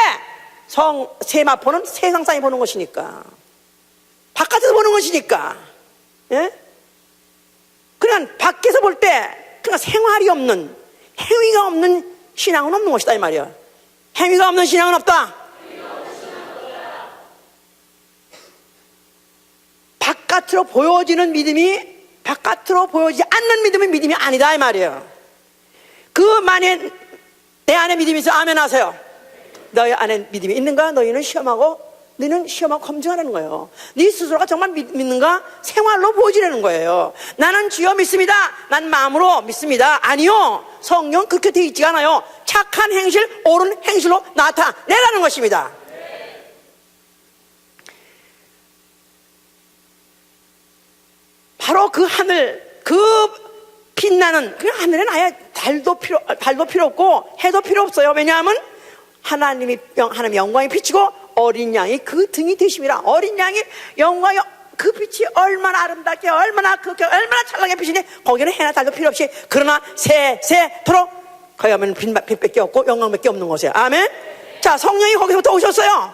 S1: 세마포는 세상 사람이 보는 것이니까, 바깥에서 보는 것이니까. 예? 그냥 밖에서 볼 때 그냥 생활이 없는, 행위가 없는 신앙은 없는 것이다 이 말이야. 행위가 없는 신앙은 없다. 바깥으로 보여지는 믿음이 바깥으로 보여지지 않는 믿음이 아니다 이 말이에요. 그 만에 내 안에 믿음이 있어 아멘 하세요. 너희 안에 믿음이 있는가? 너희는 시험하고 검증하라는 거예요. 네 스스로가 정말 믿는가? 생활로 보여지라는 거예요. 나는 주여 믿습니다. 난 마음으로 믿습니다. 아니요, 성경 그렇게 되어 있지 않아요. 착한 행실, 옳은 행실로 나타내라는 것입니다. 바로 그 하늘, 그 빛나는 그 하늘에는 아예 달도 필요 없고 해도 필요 없어요. 왜냐하면 하나님 영광이 비치고 어린 양이 그 등이 되심이라. 어린 양이 영광이 그 빛이 얼마나 아름답게, 얼마나 찬란하게 빛이니 거기는 해나 달도 필요 없이, 그러나 세세토록 거기 가면 빛밖에 없고 영광밖에 없는 곳이에요. 아멘. 자, 성령이 거기서부터 오셨어요.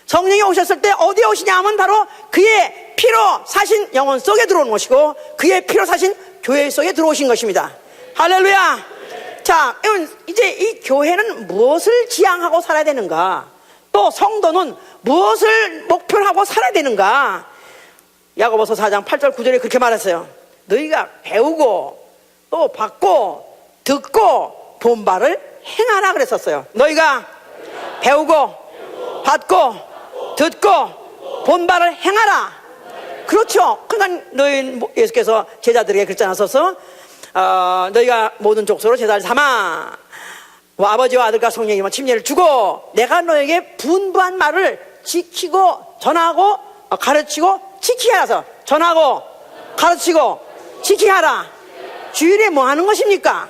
S1: 성령이 오셨을 때 어디에 오시냐 하면 바로 그의 피로 사신 영혼 속에 들어오는 것이고 그의 피로 사신 교회 속에 들어오신 것입니다. 할렐루야. 자, 이제 이 교회는 무엇을 지향하고 살아야 되는가, 또 성도는 무엇을 목표로 하고 살아야 되는가. 야고보서 4장 8절 9절에 그렇게 말했어요. 너희가 배우고 또 받고 듣고 본 바를 행하라 그랬었어요. 너희가 배우고 받고 듣고 본 바를 행하라. 그렇죠. 그러니까 예수께서 제자들에게 그렇지 않았어서 너희가 모든 족속으로 제자를 삼아 아버지와 아들과 성령님과 침례를 주고 내가 너에게 분부한 말을 지키고 전하고 가르치고 지키게 하라서, 전하고 가르치고 지키게 하라. 주일에 뭐 하는 것입니까?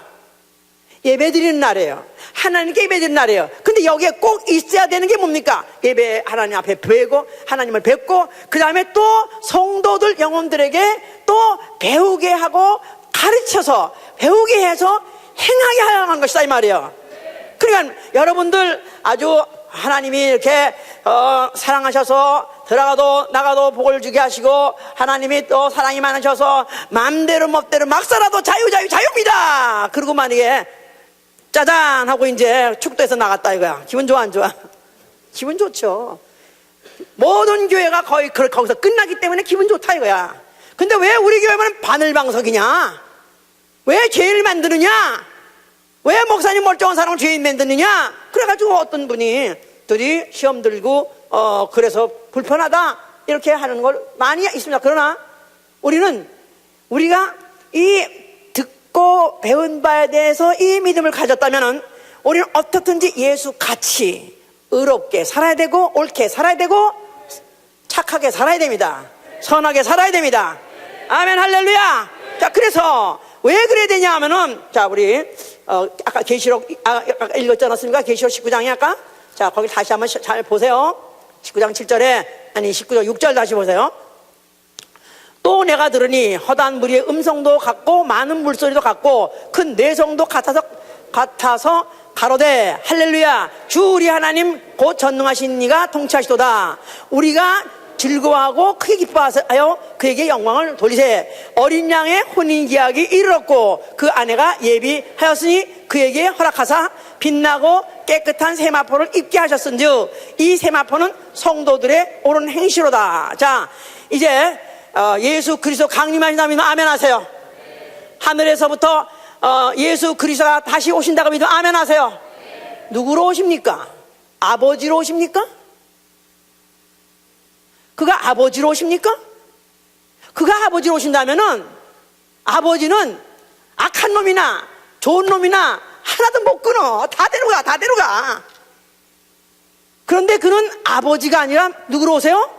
S1: 예배 드리는 날이에요. 하나님께 예배 드리는 날이에요. 근데 여기에 꼭 있어야 되는 게 뭡니까? 예배 하나님 앞에 뵈고 하나님을 뵙고 그 다음에 또 성도들 영혼들에게 또 배우게 하고 가르쳐서 배우게 해서 행하게 하는 것이다 이 말이에요. 그러니까 여러분들 아주 하나님이 이렇게 사랑하셔서 들어가도 나가도 복을 주게 하시고 하나님이 또 사랑이 많으셔서 마음대로 멋대로 막 살아도 자유입니다. 그러고 만약에 짜잔 하고 이제 축도해서 나갔다 이거야. 기분 좋아 안 좋아? 기분 좋죠. 모든 교회가 거의 거기서 끝나기 때문에 기분 좋다 이거야. 근데 왜 우리 교회만 바늘방석이냐? 왜 죄를 만드느냐? 왜 목사님 멀쩡한 사람을 죄인 만드느냐? 그래가지고 어떤 분이 가족들이 시험 들고 그래서 불편하다 이렇게 하는 걸 많이 있습니다. 그러나 우리가 이 듣고 배운 바에 대해서 이 믿음을 가졌다면은 우리는 어떻든지 예수 같이 의롭게 살아야 되고 옳게 살아야 되고 착하게 살아야 됩니다. 선하게 살아야 됩니다. 아멘 할렐루야. 자, 그래서 왜 그래야 되냐 하면은, 자, 우리 아까 계시록 아까 읽었지 않았습니까? 계시록 19장에 아까. 자, 거기 다시 한번 잘 보세요. 19장 7절에 아니 19장 6절 다시 보세요. 또 내가 들으니 허다한 무리의 음성도 같고 많은 물소리도 같고 큰 뇌성도 같아서 가로되 할렐루야 주 우리 하나님 곧 전능하신 이가 통치하시도다. 우리가 즐거워하고 크게 기뻐하여 그에게 영광을 돌리세. 어린 양의 혼인기약이 이르렀고 그 아내가 예비하였으니 그에게 허락하사 빛나고 깨끗한 세마포를 입게 하셨은즉 이 세마포는 성도들의 옳은 행실로다. 자, 이제 예수 그리스도 강림하신다 믿으면 아멘 하세요. 하늘에서부터 예수 그리스도가 다시 오신다고 믿으면 아멘 하세요. 누구로 오십니까? 아버지로 오십니까? 그가 아버지로 오십니까? 그가 아버지로 오신다면은 아버지는 악한 놈이나 좋은 놈이나 하나도 못 끊어. 다 데려가. 그런데 그는 아버지가 아니라 누구로 오세요?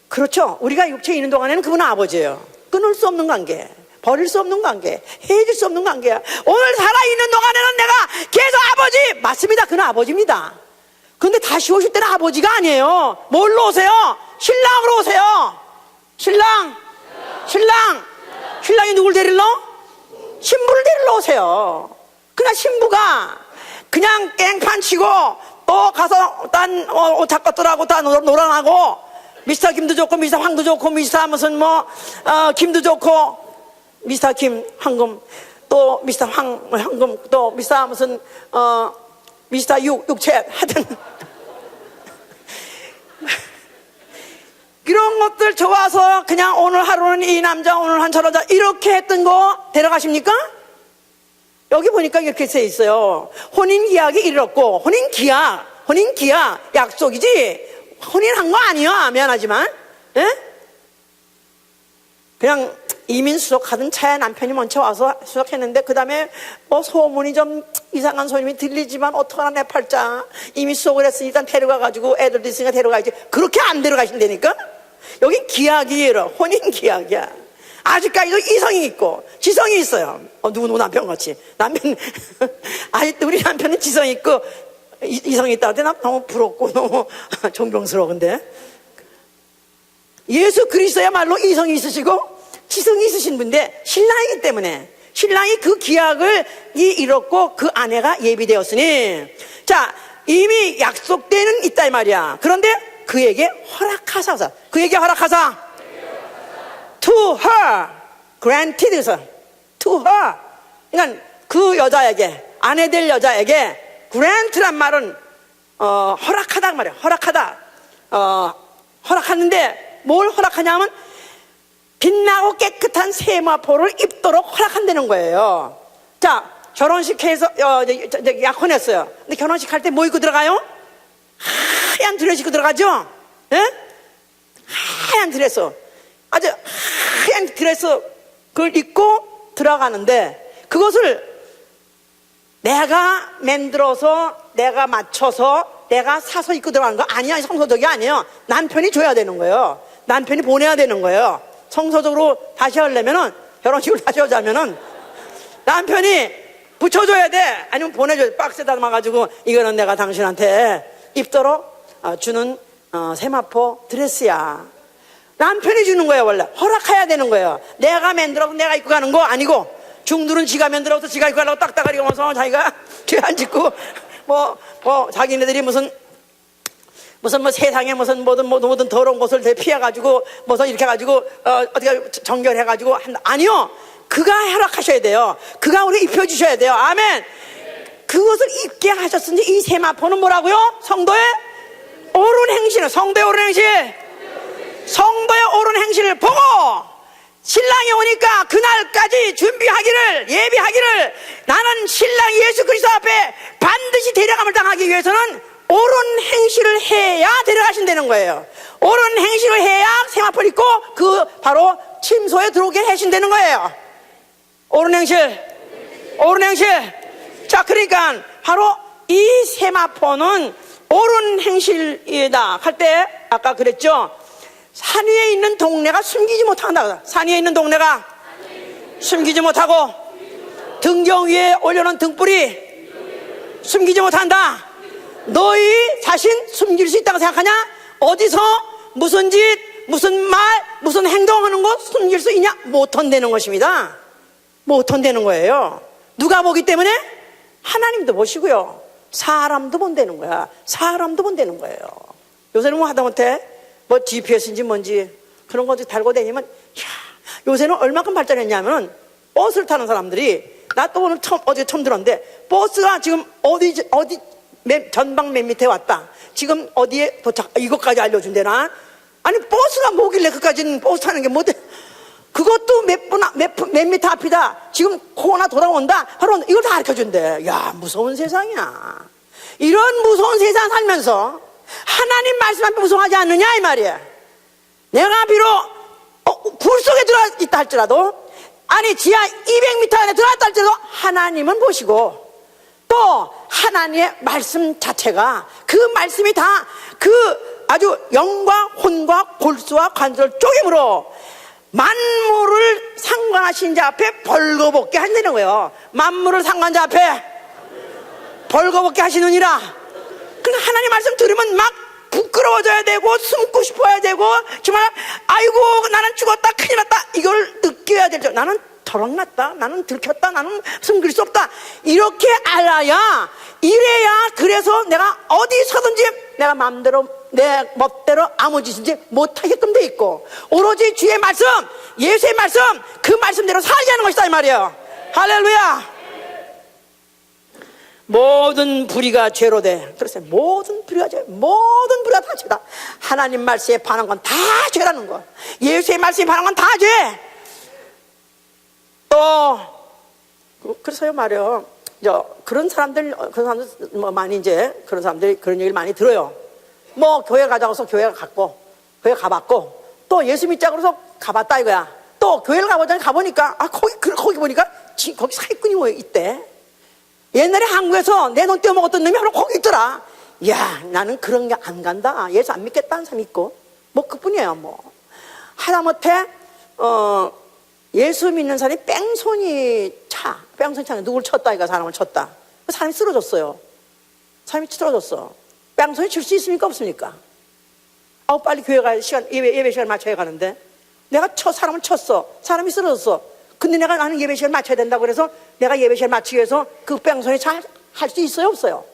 S1: 그렇죠. 우리가 육체에 있는 동안에는 그분은 아버지예요. 끊을 수 없는 관계, 버릴 수 없는 관계, 헤어질 수 없는 관계야. 오늘 살아있는 동안에는 내가 계속 아버지 맞습니다. 그는 아버지입니다. 그런데 다시 오실 때는 아버지가 아니에요. 뭘로 오세요? 신랑으로 오세요. 신랑이 누굴 데리러? 신부를 데리러 오세요. 그냥 신부가 그냥 깽판 치고 또 가서 딴 오착 것들하고 다 놀아나고 미스터 김도 좋고 미스터 황도 좋고 미스터 무슨 김도 좋고 미스터 김 황금 또 미스터 황금 또 미스터 무슨 미스터 육체 하여튼 이런 것들 좋아서 그냥 오늘 하루는 이 남자 오늘 한 저 여자 이렇게 했던 거 데려가십니까? 여기 보니까 이렇게 써 있어요. 혼인기약이 이르렀고 혼인기약 약속이지 혼인한 거 아니야. 미안하지만 그냥 이민 수속하던 차에 남편이 먼저 와서 수속했는데 그 다음에 소문이 좀 이상한 소문이 들리지만 어떡하나 내 팔자 이미 수속을 했으니 일단 데려가가지고 애들도 있으니까 데려가야지. 그렇게 안 데려가신다니까? 여기 기약이에요. 혼인기약이야. 아직까지도 이성이 있고 지성이 있어요. 누구 남편같이 남편 아니 우리 남편은 지성이 있고 이성이 있다는데 나 너무 부럽고 너무 존경스러운데 예수 그리스도야말로 이성이 있으시고 지성이 있으신 분인데 신랑이기 때문에 신랑이 그 기약을 이뤘고 그 아내가 예비되었으니 자 이미 약속되는 있다 이 말이야. 그런데 그에게 허락하사 to her granted to her 그러니까 그 여자에게 아내 될 여자에게 grant란 말은 허락하다 말이야. 허락하는데 뭘 허락하냐면 빛나고 깨끗한 세마포를 입도록 허락한다는 거예요. 자 결혼식해서 약혼했어요. 근데 결혼식 할 때 뭐 입고 들어가요? 하얀 드레스 입고 들어가죠? 하얀 드레스 아주 하얀 드레스 그걸 입고 들어가는데 그것을 내가 만들어서 내가 맞춰서 내가 사서 입고 들어가는 거 아니야. 성서적이 아니에요. 남편이 줘야 되는 거예요. 남편이 보내야 되는 거예요. 성서적으로 다시 하려면은 결혼식을 다시 하자면은 남편이 붙여줘야 돼. 아니면 보내줘야 돼. 박스에 담아가지고 이거는 내가 당신한테 입도록 주는 세마포 드레스야. 남편이 주는 거예요. 원래 허락해야 되는 거예요. 내가 만들어서 내가 입고 가는 거 아니고 중들은 지가 만들어서 지가 입고 가려고 딱딱하게 하면서 자기가 죄 안 짓고 자기네들이 무슨 세상에 무슨 모든 더러운 것을 피해가지고 무슨 이렇게 해가지고 어떻게 정결해가지고 한다. 아니요. 그가 허락하셔야 돼요. 그가 우리 입혀주셔야 돼요. 아멘. 그것을 입게 하셨으니 이 세마포는 뭐라고요? 성도의 옳은 행실은 성도의 옳은 행실. 성도의 옳은 행실을 보고 신랑이 오니까 그날까지 예비하기를 나는 신랑 예수 그리스도 앞에 반드시 데려감을 당하기 위해서는 옳은 행실을 해야 데려가신다는 거예요. 옳은 행실을 해야 세마포를 입고 그 바로 침소에 들어오게 하신다는 거예요. 옳은 행실, 옳은 행실. 자, 그러니까 바로 이 세마포는 옳은 행실이다 할 때 아까 그랬죠. 산 위에 있는 동네가 숨기지 못한다. 산 위에 있는 동네가 숨기지 못하고 등경 위에 올려놓은 등불이 숨기지 못한다. 너희 자신 숨길 수 있다고 생각하냐? 어디서 무슨 짓, 무슨 말, 무슨 행동하는 거 숨길 수 있냐? 못한다는 것입니다. 못한다는 거예요. 누가 보기 때문에? 하나님도 보시고요, 사람도 본다는 거야. 사람도 본다는 거예요. 요새는 뭐 하다못해 뭐 GPS인지 뭔지 그런 거 달고 다니면, 야, 요새는 얼마큼 발전했냐면 버스를 타는 사람들이, 나 또 오늘 어제 처음 들었는데, 버스가 지금 어디 전방 맨 밑에 왔다, 지금 어디에 도착, 이것까지 알려준대나. 아니 버스가 뭐길래 그까지는 버스 타는 게 뭐돼? 그것도 몇 미터 앞이다, 지금 코나 돌아온다, 바로 이걸 다 가르쳐준대. 야, 무서운 세상이야. 이런 무서운 세상 살면서 하나님 말씀 앞에 무서워하지 않느냐 이 말이야. 내가 비록 불 속에 들어가 있다 할지라도, 아니 지하 200m 안에 들어갔다 할지라도 하나님은 보시고, 또 하나님의 말씀 자체가, 그 말씀이 다 그 아주 영과 혼과 골수와 관절을 쪼개므로 만물을 상관하신 자 앞에 벌거벗게 한다는 거예요. 만물을 상관한 자 앞에 벌거벗게 하시느니라. 그러니까 하나님 말씀 들으면 막 부끄러워져야 되고 숨고 싶어야 되고, 정말 아이고 나는 죽었다, 큰일 났다, 이걸 느껴야 되죠. 나는 덜어났다, 나는 들켰다, 나는 숨길 수 없다, 이렇게 알아야, 이래야, 그래서 내가 어디서든지 내가 마음대로 내 멋대로 아무 짓인지 못하게끔 돼 있고, 오로지 주의 말씀, 예수의 말씀, 그 말씀대로 살자는 것이다 이 말이에요. 할렐루야. 모든 불의가 죄로 돼. 그랬어요. 모든 불의가 죄, 모든 불의가 다 죄다. 하나님 말씀에 반한 건 다 죄라는 거. 예수의 말씀에 반한 건 다 죄. 또 그래서요 말이요, 그런 사람들 뭐 많이 이제 그런 사람들이 그런 얘기를 많이 들어요. 뭐 교회 가자고 해서 교회 갔고, 교회 가봤고, 또 예수 믿자고 해서 가봤다 이거야. 또 교회를 가보니까 거기 보니까 거기 사기꾼이 뭐 있대. 옛날에 한국에서 내 돈 떼어먹었던 놈이 바로 거기 있더라. 야, 나는 그런 게 안 간다, 예수 안 믿겠다는 사람이 있고, 뭐 그뿐이에요. 뭐 하다못해 예수 믿는 사람이 뺑소니 차는 누굴 쳤다, 이거 사람을 쳤다, 그 사람이 쓰러졌어요. 사람이 쓰러졌어. 뺑소니 칠 수 있습니까 없습니까? 빨리 교회 갈 시간, 예배 시간 맞춰야 가는데 내가 사람을 쳤어. 사람이 쓰러졌어. 근데 나는 예배 시간 맞춰야 된다고 그래서 내가 예배 시간 맞추기 위해서 그 뺑소니 잘 할 수 있어요 없어요?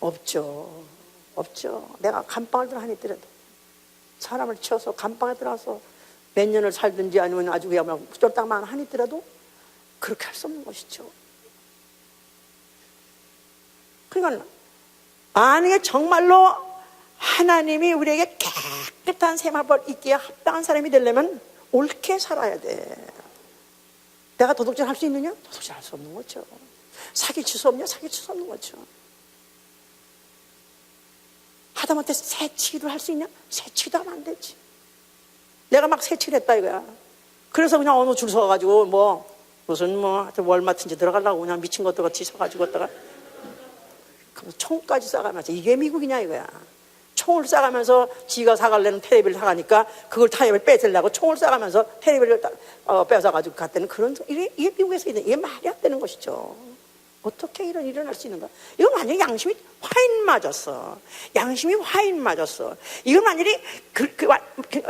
S1: 없죠. 내가 감방을 들어 하니더라도, 사람을 쳐서 감방에 들어가서 몇 년을 살든지 아니면 아주 그야말로 쫄딱만 하니더라도 그렇게 할 수 없는 것이죠. 그러니까 만약에 정말로 하나님이 우리에게 깨끗한 세마포를 입기에 합당한 사람이 되려면 옳게 살아야 돼. 내가 도둑질 할 수 있느냐? 도둑질 할 수 없는 거죠. 사기칠 수 없냐? 사기칠 수 없는 거죠. 하다못해 새치기도 할 수 있냐? 새치기도 하면 안 되지. 내가 막 새치기를 했다 이거야. 그래서 그냥 어느 줄 서가지고 무슨 월마트인지 들어가려고 그냥 미친 것들 같이 서가지고 있다가 총까지 싸가면서, 이게 미국이냐 이거야. 총을 싸가면서 지가 사갈래는 텔레비를 사가니까 그걸 타협을 뺏으려고 총을 싸가면서 텔레비를 뺏어가지고 갔다는 그런, 이게 미국에서 이게 말이 안 되는 것이죠. 어떻게 이런 일이 일어날 수 있는가? 이건 완전히 양심이 화인 맞았어. 양심이 화인 맞았어. 이건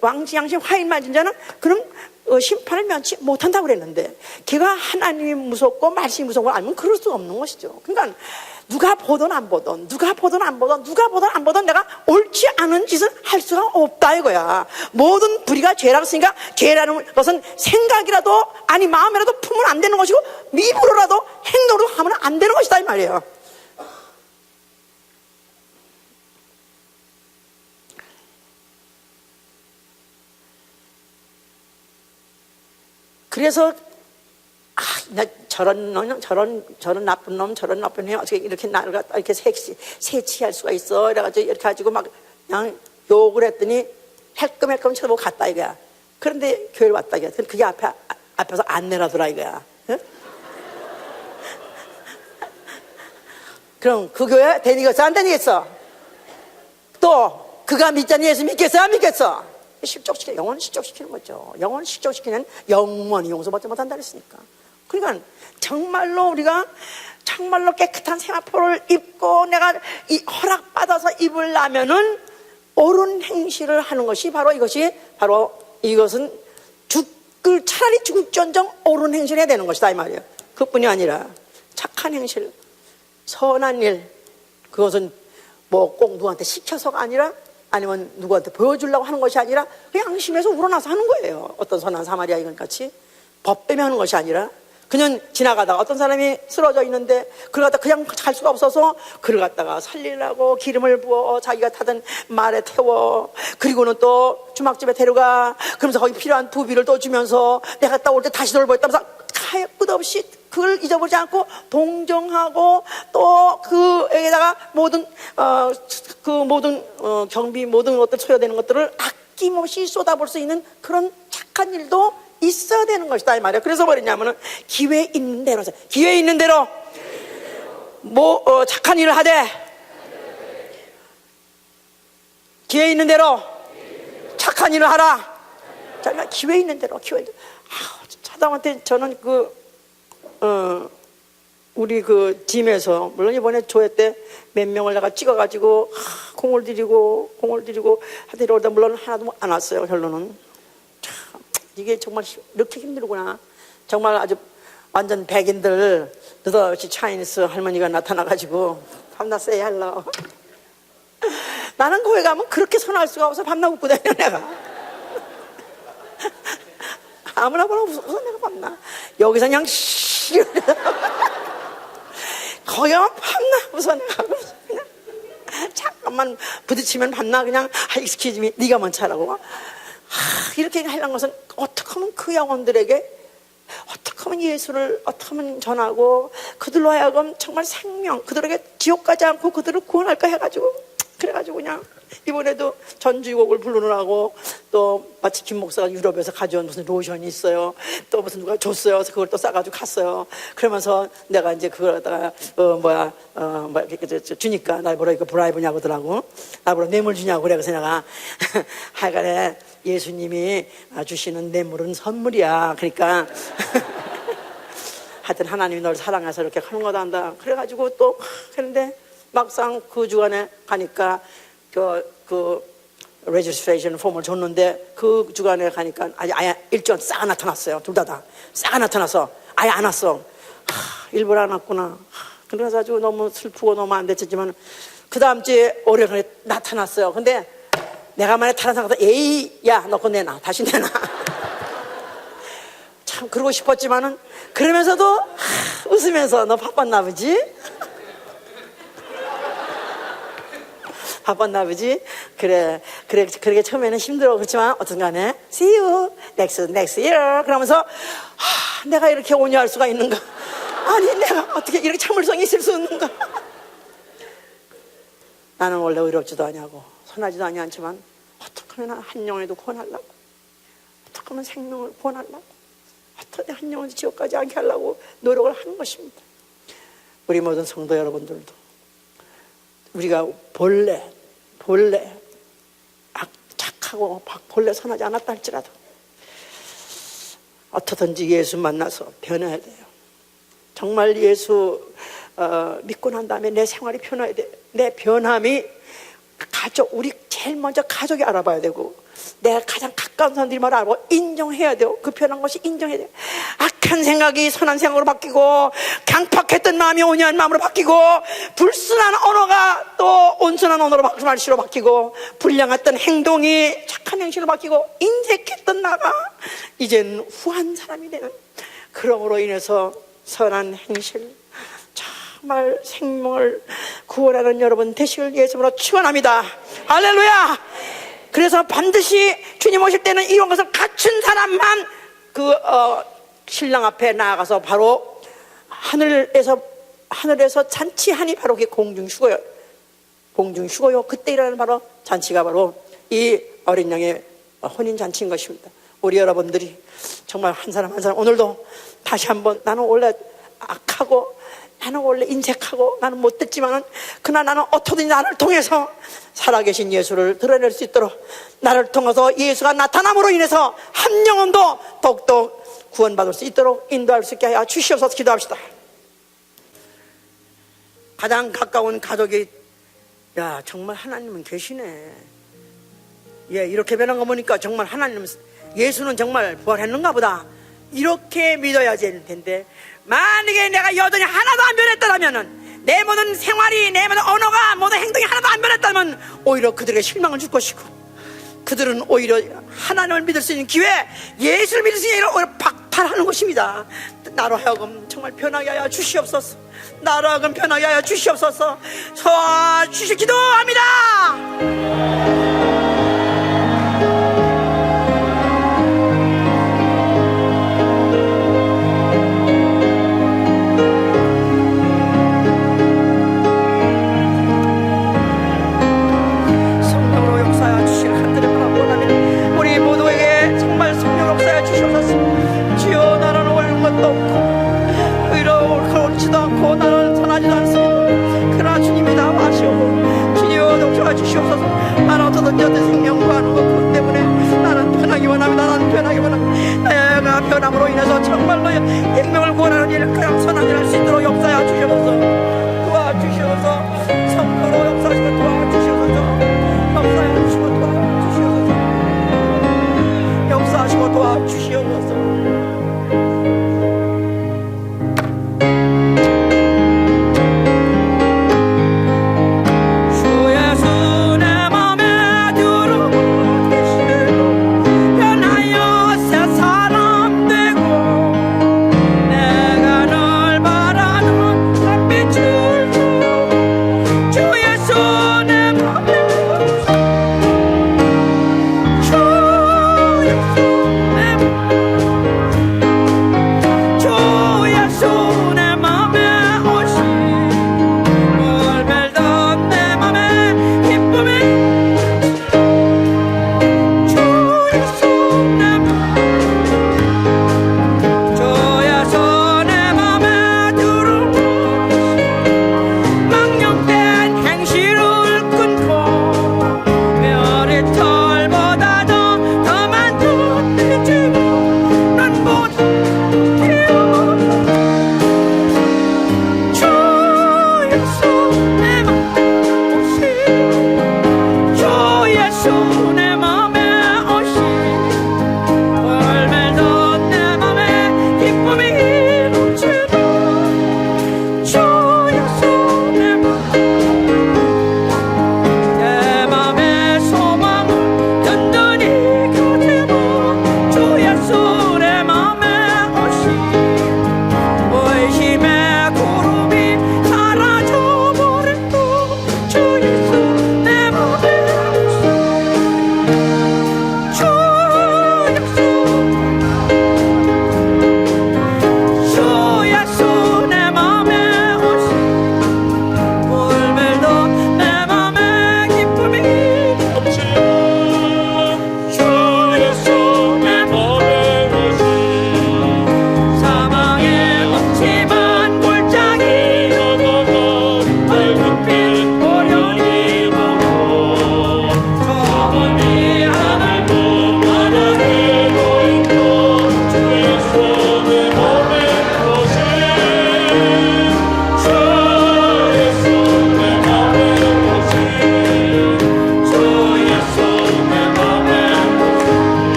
S1: 완전히 양심 화인 맞은 자는 그럼 심판을 면치 못한다고 그랬는데, 걔가 하나님이 무섭고 말씀이 무서운 걸 알면 그럴 수 없는 것이죠. 그러니까 누가 보든 안 보든 내가 옳지 않은 짓을 할 수가 없다 이거야. 모든 불의가 죄라고 했으니까, 죄라는 것은 생각이라도 아니 마음이라도 품으면 안 되는 것이고, 입으로라도 행동으로 하면 안 되는 것이다 이 말이에요. 그래서 나 저런 나쁜 놈, 저런 나쁜 놈, 어떻게 이렇게 나를 갖다 이렇게 세치할 수가 있어. 이래가지고 이렇게 가지고 막 그냥 욕을 했더니 헬끔헬끔 쳐다보고 갔다 이거야. 그런데 교회를 왔다 이거야. 그게 앞에서 안 내려더라 이거야. 응? 그럼 그 교회 다니겠어? 안 다니겠어? 또 그가 믿자니 예수 믿겠어? 안 믿겠어? 실족시키는, 영혼을 실족시키는 거죠. 영혼을 실족시키는 영원히 용서받지 못한다 그랬으니까. 그러니까 정말로 우리가 정말로 깨끗한 세마포를 입고 내가 허락받아서 입으려면은 옳은 행실을 하는 것이 바로 이것은 차라리 죽을지언정 옳은 행실을 해야 되는 것이다 이 말이에요. 그뿐이 아니라 착한 행실, 선한 일, 그것은 뭐 꼭 누구한테 시켜서가 아니라 아니면 누구한테 보여주려고 하는 것이 아니라 그냥 양심에서 우러나서 하는 거예요. 어떤 선한 사마리아 이건 같이 법 때문에 하는 것이 아니라 그냥 지나가다가 어떤 사람이 쓰러져 있는데 그를 갖다 그냥 갈 수가 없어서 그를 갖다가 살리려고 기름을 부어 자기가 타던 말에 태워 그리고는 또 주막집에 데려가 그러면서 거기 필요한 부비를 또 주면서 내가 갔다 올 때 다시 돌보였다면서 끝없이 그걸 잊어버리지 않고 동정하고 또 그에다가 모든 경비 모든 것들 소요되는 것들을 아낌없이 쏟아볼 수 있는 그런 착한 일도 있어야 되는 것이다 이 말이야. 그래서 뭐랬냐면은 기회 있는 대로 착한 일을 하되 기회 있는 대로 착한 일을 하라. 자, 기회 있는 대로 사담한테 저는 우리 그 팀에서 물론 이번에 조회 때 몇 명을 내가 찍어가지고 공을 들이고 하더니 오다 물론 하나도 안 왔어요. 결론은 참 이게 정말 이렇게 힘들구나. 정말 아주 완전 백인들 느닷없이 차이니스 할머니가 나타나가지고 밤낮 세이 할라. 나는 거기 가면 그렇게 선할 수가 없어. 밤낮 웃고 다녀 내가. 아무나 보나 웃어 내가 밤낮. 여기서 그냥 거기 가면 밤낮 웃어 내가. 그냥 잠깐만 부딪히면 밤낮 그냥 excuse me 네가 먼저 하라고. 이렇게 하려는 것은 어떻게 하면 그 영혼들에게 어떻게 하면 예수를 어떻게 하면 전하고 그들로 하여금 정말 생명 그들에게 지옥 가지 않고 그들을 구원할까 해가지고 그래가지고 그냥 이번에도 전주곡을 부르느라고 또 마치 김 목사가 유럽에서 가져온 무슨 로션이 있어요. 또 무슨 누가 줬어요. 그래서 그걸 또 싸가지고 갔어요. 그러면서 내가 이제 그걸 갖다가 주니까 날 뭐라 이거 브라이브냐고 하더라고. 나보러 뇌물 주냐고 그래. 그래서 내가 하여간에 예수님이 주시는 뇌물은 선물이야. 그러니까 하여튼 하나님이 널 사랑해서 이렇게 하는 거다 한다. 그래가지고 또 그런데 막상 그 주간에 가니까 그 레지스트레이션 폼을 줬는데 그 주간에 가니까 아예 일주일 싹 나타났어요. 둘 다 싹 나타나서 아예 안 왔어. 일부러 안 왔구나. 그래서 아주 너무 슬프고 너무 안 됐지만 그 다음 주에 오래간에 나타났어요. 근데 내가 만약에 다른 사람한테 에이 야 너 그거 내놔 다시 내놔. 참 그러고 싶었지만은 그러면서도 웃으면서 너 바빴나 보지? 바빴나 보지? 그래 그렇게 처음에는 힘들어. 그렇지만 어떤 간에 see you next year 그러면서 내가 이렇게 온유할 수가 있는가? 아니 내가 어떻게 이렇게 참을성이 있을 수 있는가? 나는 원래 의롭지도 않냐고 선하지도 않지만 어떻게 하면 한 영혼에도 구원하려고 어떻게 하면 생명을 구원하려고 어떻게 한 영혼을 지옥까지 않게 하려고 노력을 하는 것입니다. 우리 모든 성도 여러분들도 우리가 본래 착하고 본래 선하지 않았다 할지라도 어떻든지 예수 만나서 변해야 돼요. 정말 예수 믿고 난 다음에 내 생활이 변해야 돼. 내 변함이 우리 제일 먼저 가족이 알아봐야 되고 내가 가장 가까운 사람들이 말을 알고 인정해야 돼요. 그 변한 것이 인정해야 돼요. 악한 생각이 선한 생각으로 바뀌고 강팍했던 마음이 온유한 마음으로 바뀌고 불순한 언어가 또 온순한 언어로 말씨로 바뀌고 불량했던 행동이 착한 행실로 바뀌고 인색했던 나가 이젠 후한 사람이 되는 그러므로 인해서 선한 행실 정말 생명을 구원하는 여러분 되시길 예수님으로 축원합니다. 할렐루야. 그래서 반드시 주님 오실 때는 이런 것을 갖춘 사람만 신랑 앞에 나아가서 바로 하늘에서 잔치하니 바로 그게 공중휴거요. 공중휴거요. 그때 일어나는 바로 잔치가 바로 이 어린 양의 혼인잔치인 것입니다. 우리 여러분들이 정말 한 사람 한 사람 오늘도 다시 한번, 나는 원래 악하고 나는 원래 인색하고 나는 못됐지만은 그러나 나는 어떻게든 나를 통해서 살아계신 예수를 드러낼 수 있도록, 나를 통해서 예수가 나타남으로 인해서 한 영혼도 더욱더 구원받을 수 있도록 인도할 수 있게 하여 주시옵소서. 기도합시다. 가장 가까운 가족이, 야 정말 하나님은 계시네. 예, 이렇게 변한 거 보니까 정말 하나님, 예수는 정말 부활했는가 보다, 이렇게 믿어야지 할 텐데, 만약에 내가 여전히 하나도 안 변했다면, 내 모든 생활이, 내 모든 언어가, 모든 행동이 하나도 안 변했다면 오히려 그들에게 실망을 줄 것이고, 그들은 오히려 하나님을 믿을 수 있는 기회, 예수를 믿을 수 있는 오히려 박탈하는 것입니다. 나로 하여금 정말 변하게 하여 주시옵소서. 나로 하여금 변하게 하여 주시옵소서. 기도합니다. 어떤 생명 구하는 것 그것 때문에 나는 변하기 원합니다. 나는 변하기 원합니다. 내가 변함으로 인해서 정말로 생명을 구원하는 일을 그냥 선한 일을 할 수 있도록 역사하여 주시옵소서. 도와주시옵소서. 성도로 역사하시고 도와주시옵소서. 역사하여 주시고 도와주시옵소서. 역사하시고 도와주시옵소서.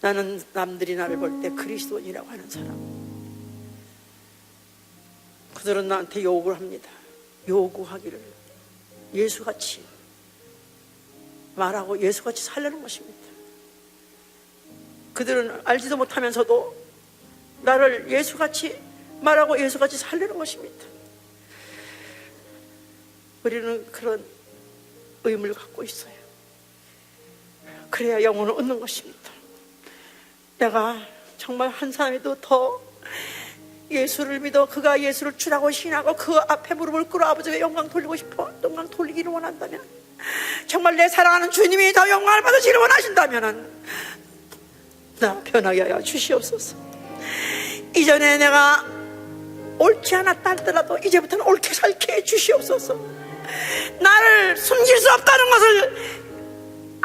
S1: 나는 남들이 나를 볼 때 그리스도인이라고 하는 사람. 그들은 나한테 요구를 합니다. 요구하기를 예수같이 말하고 예수같이 살려는 것입니다. 그들은 알지도 못하면서도 나를 예수같이 말하고 예수같이 살려는 것입니다. 우리는 그런 의무를 갖고 있어요. 그래야 영혼을 얻는 것입니다. 내가 정말 한 사람이도 더 예수를 믿어 그가 예수를 주라고 신하고 그 앞에 무릎을 꿇어 아버지의 영광 돌리고 싶어 영광 돌리기를 원한다면, 정말 내 사랑하는 주님이 더 영광을 받으시기를 원하신다면 나 변하게 하여 주시옵소서. 이전에 내가 옳지 않았다 할더라도 이제부터는 옳게 살게 해 주시옵소서. 나를 숨길 수 없다는 것을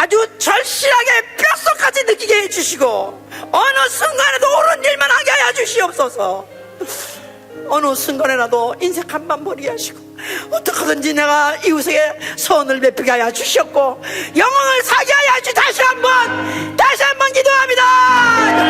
S1: 아주 절실하게 뼛속까지 느끼게 해주시고 어느 순간에도 옳은 일만 하게 하여 주시옵소서. 어느 순간에라도 인색 한번 버리게 하시고 어떻게든지 내가 이웃에게 선을 베푸게 하여 주셨고 영혼을 사게 하여 주시. 다시 한번 기도합니다.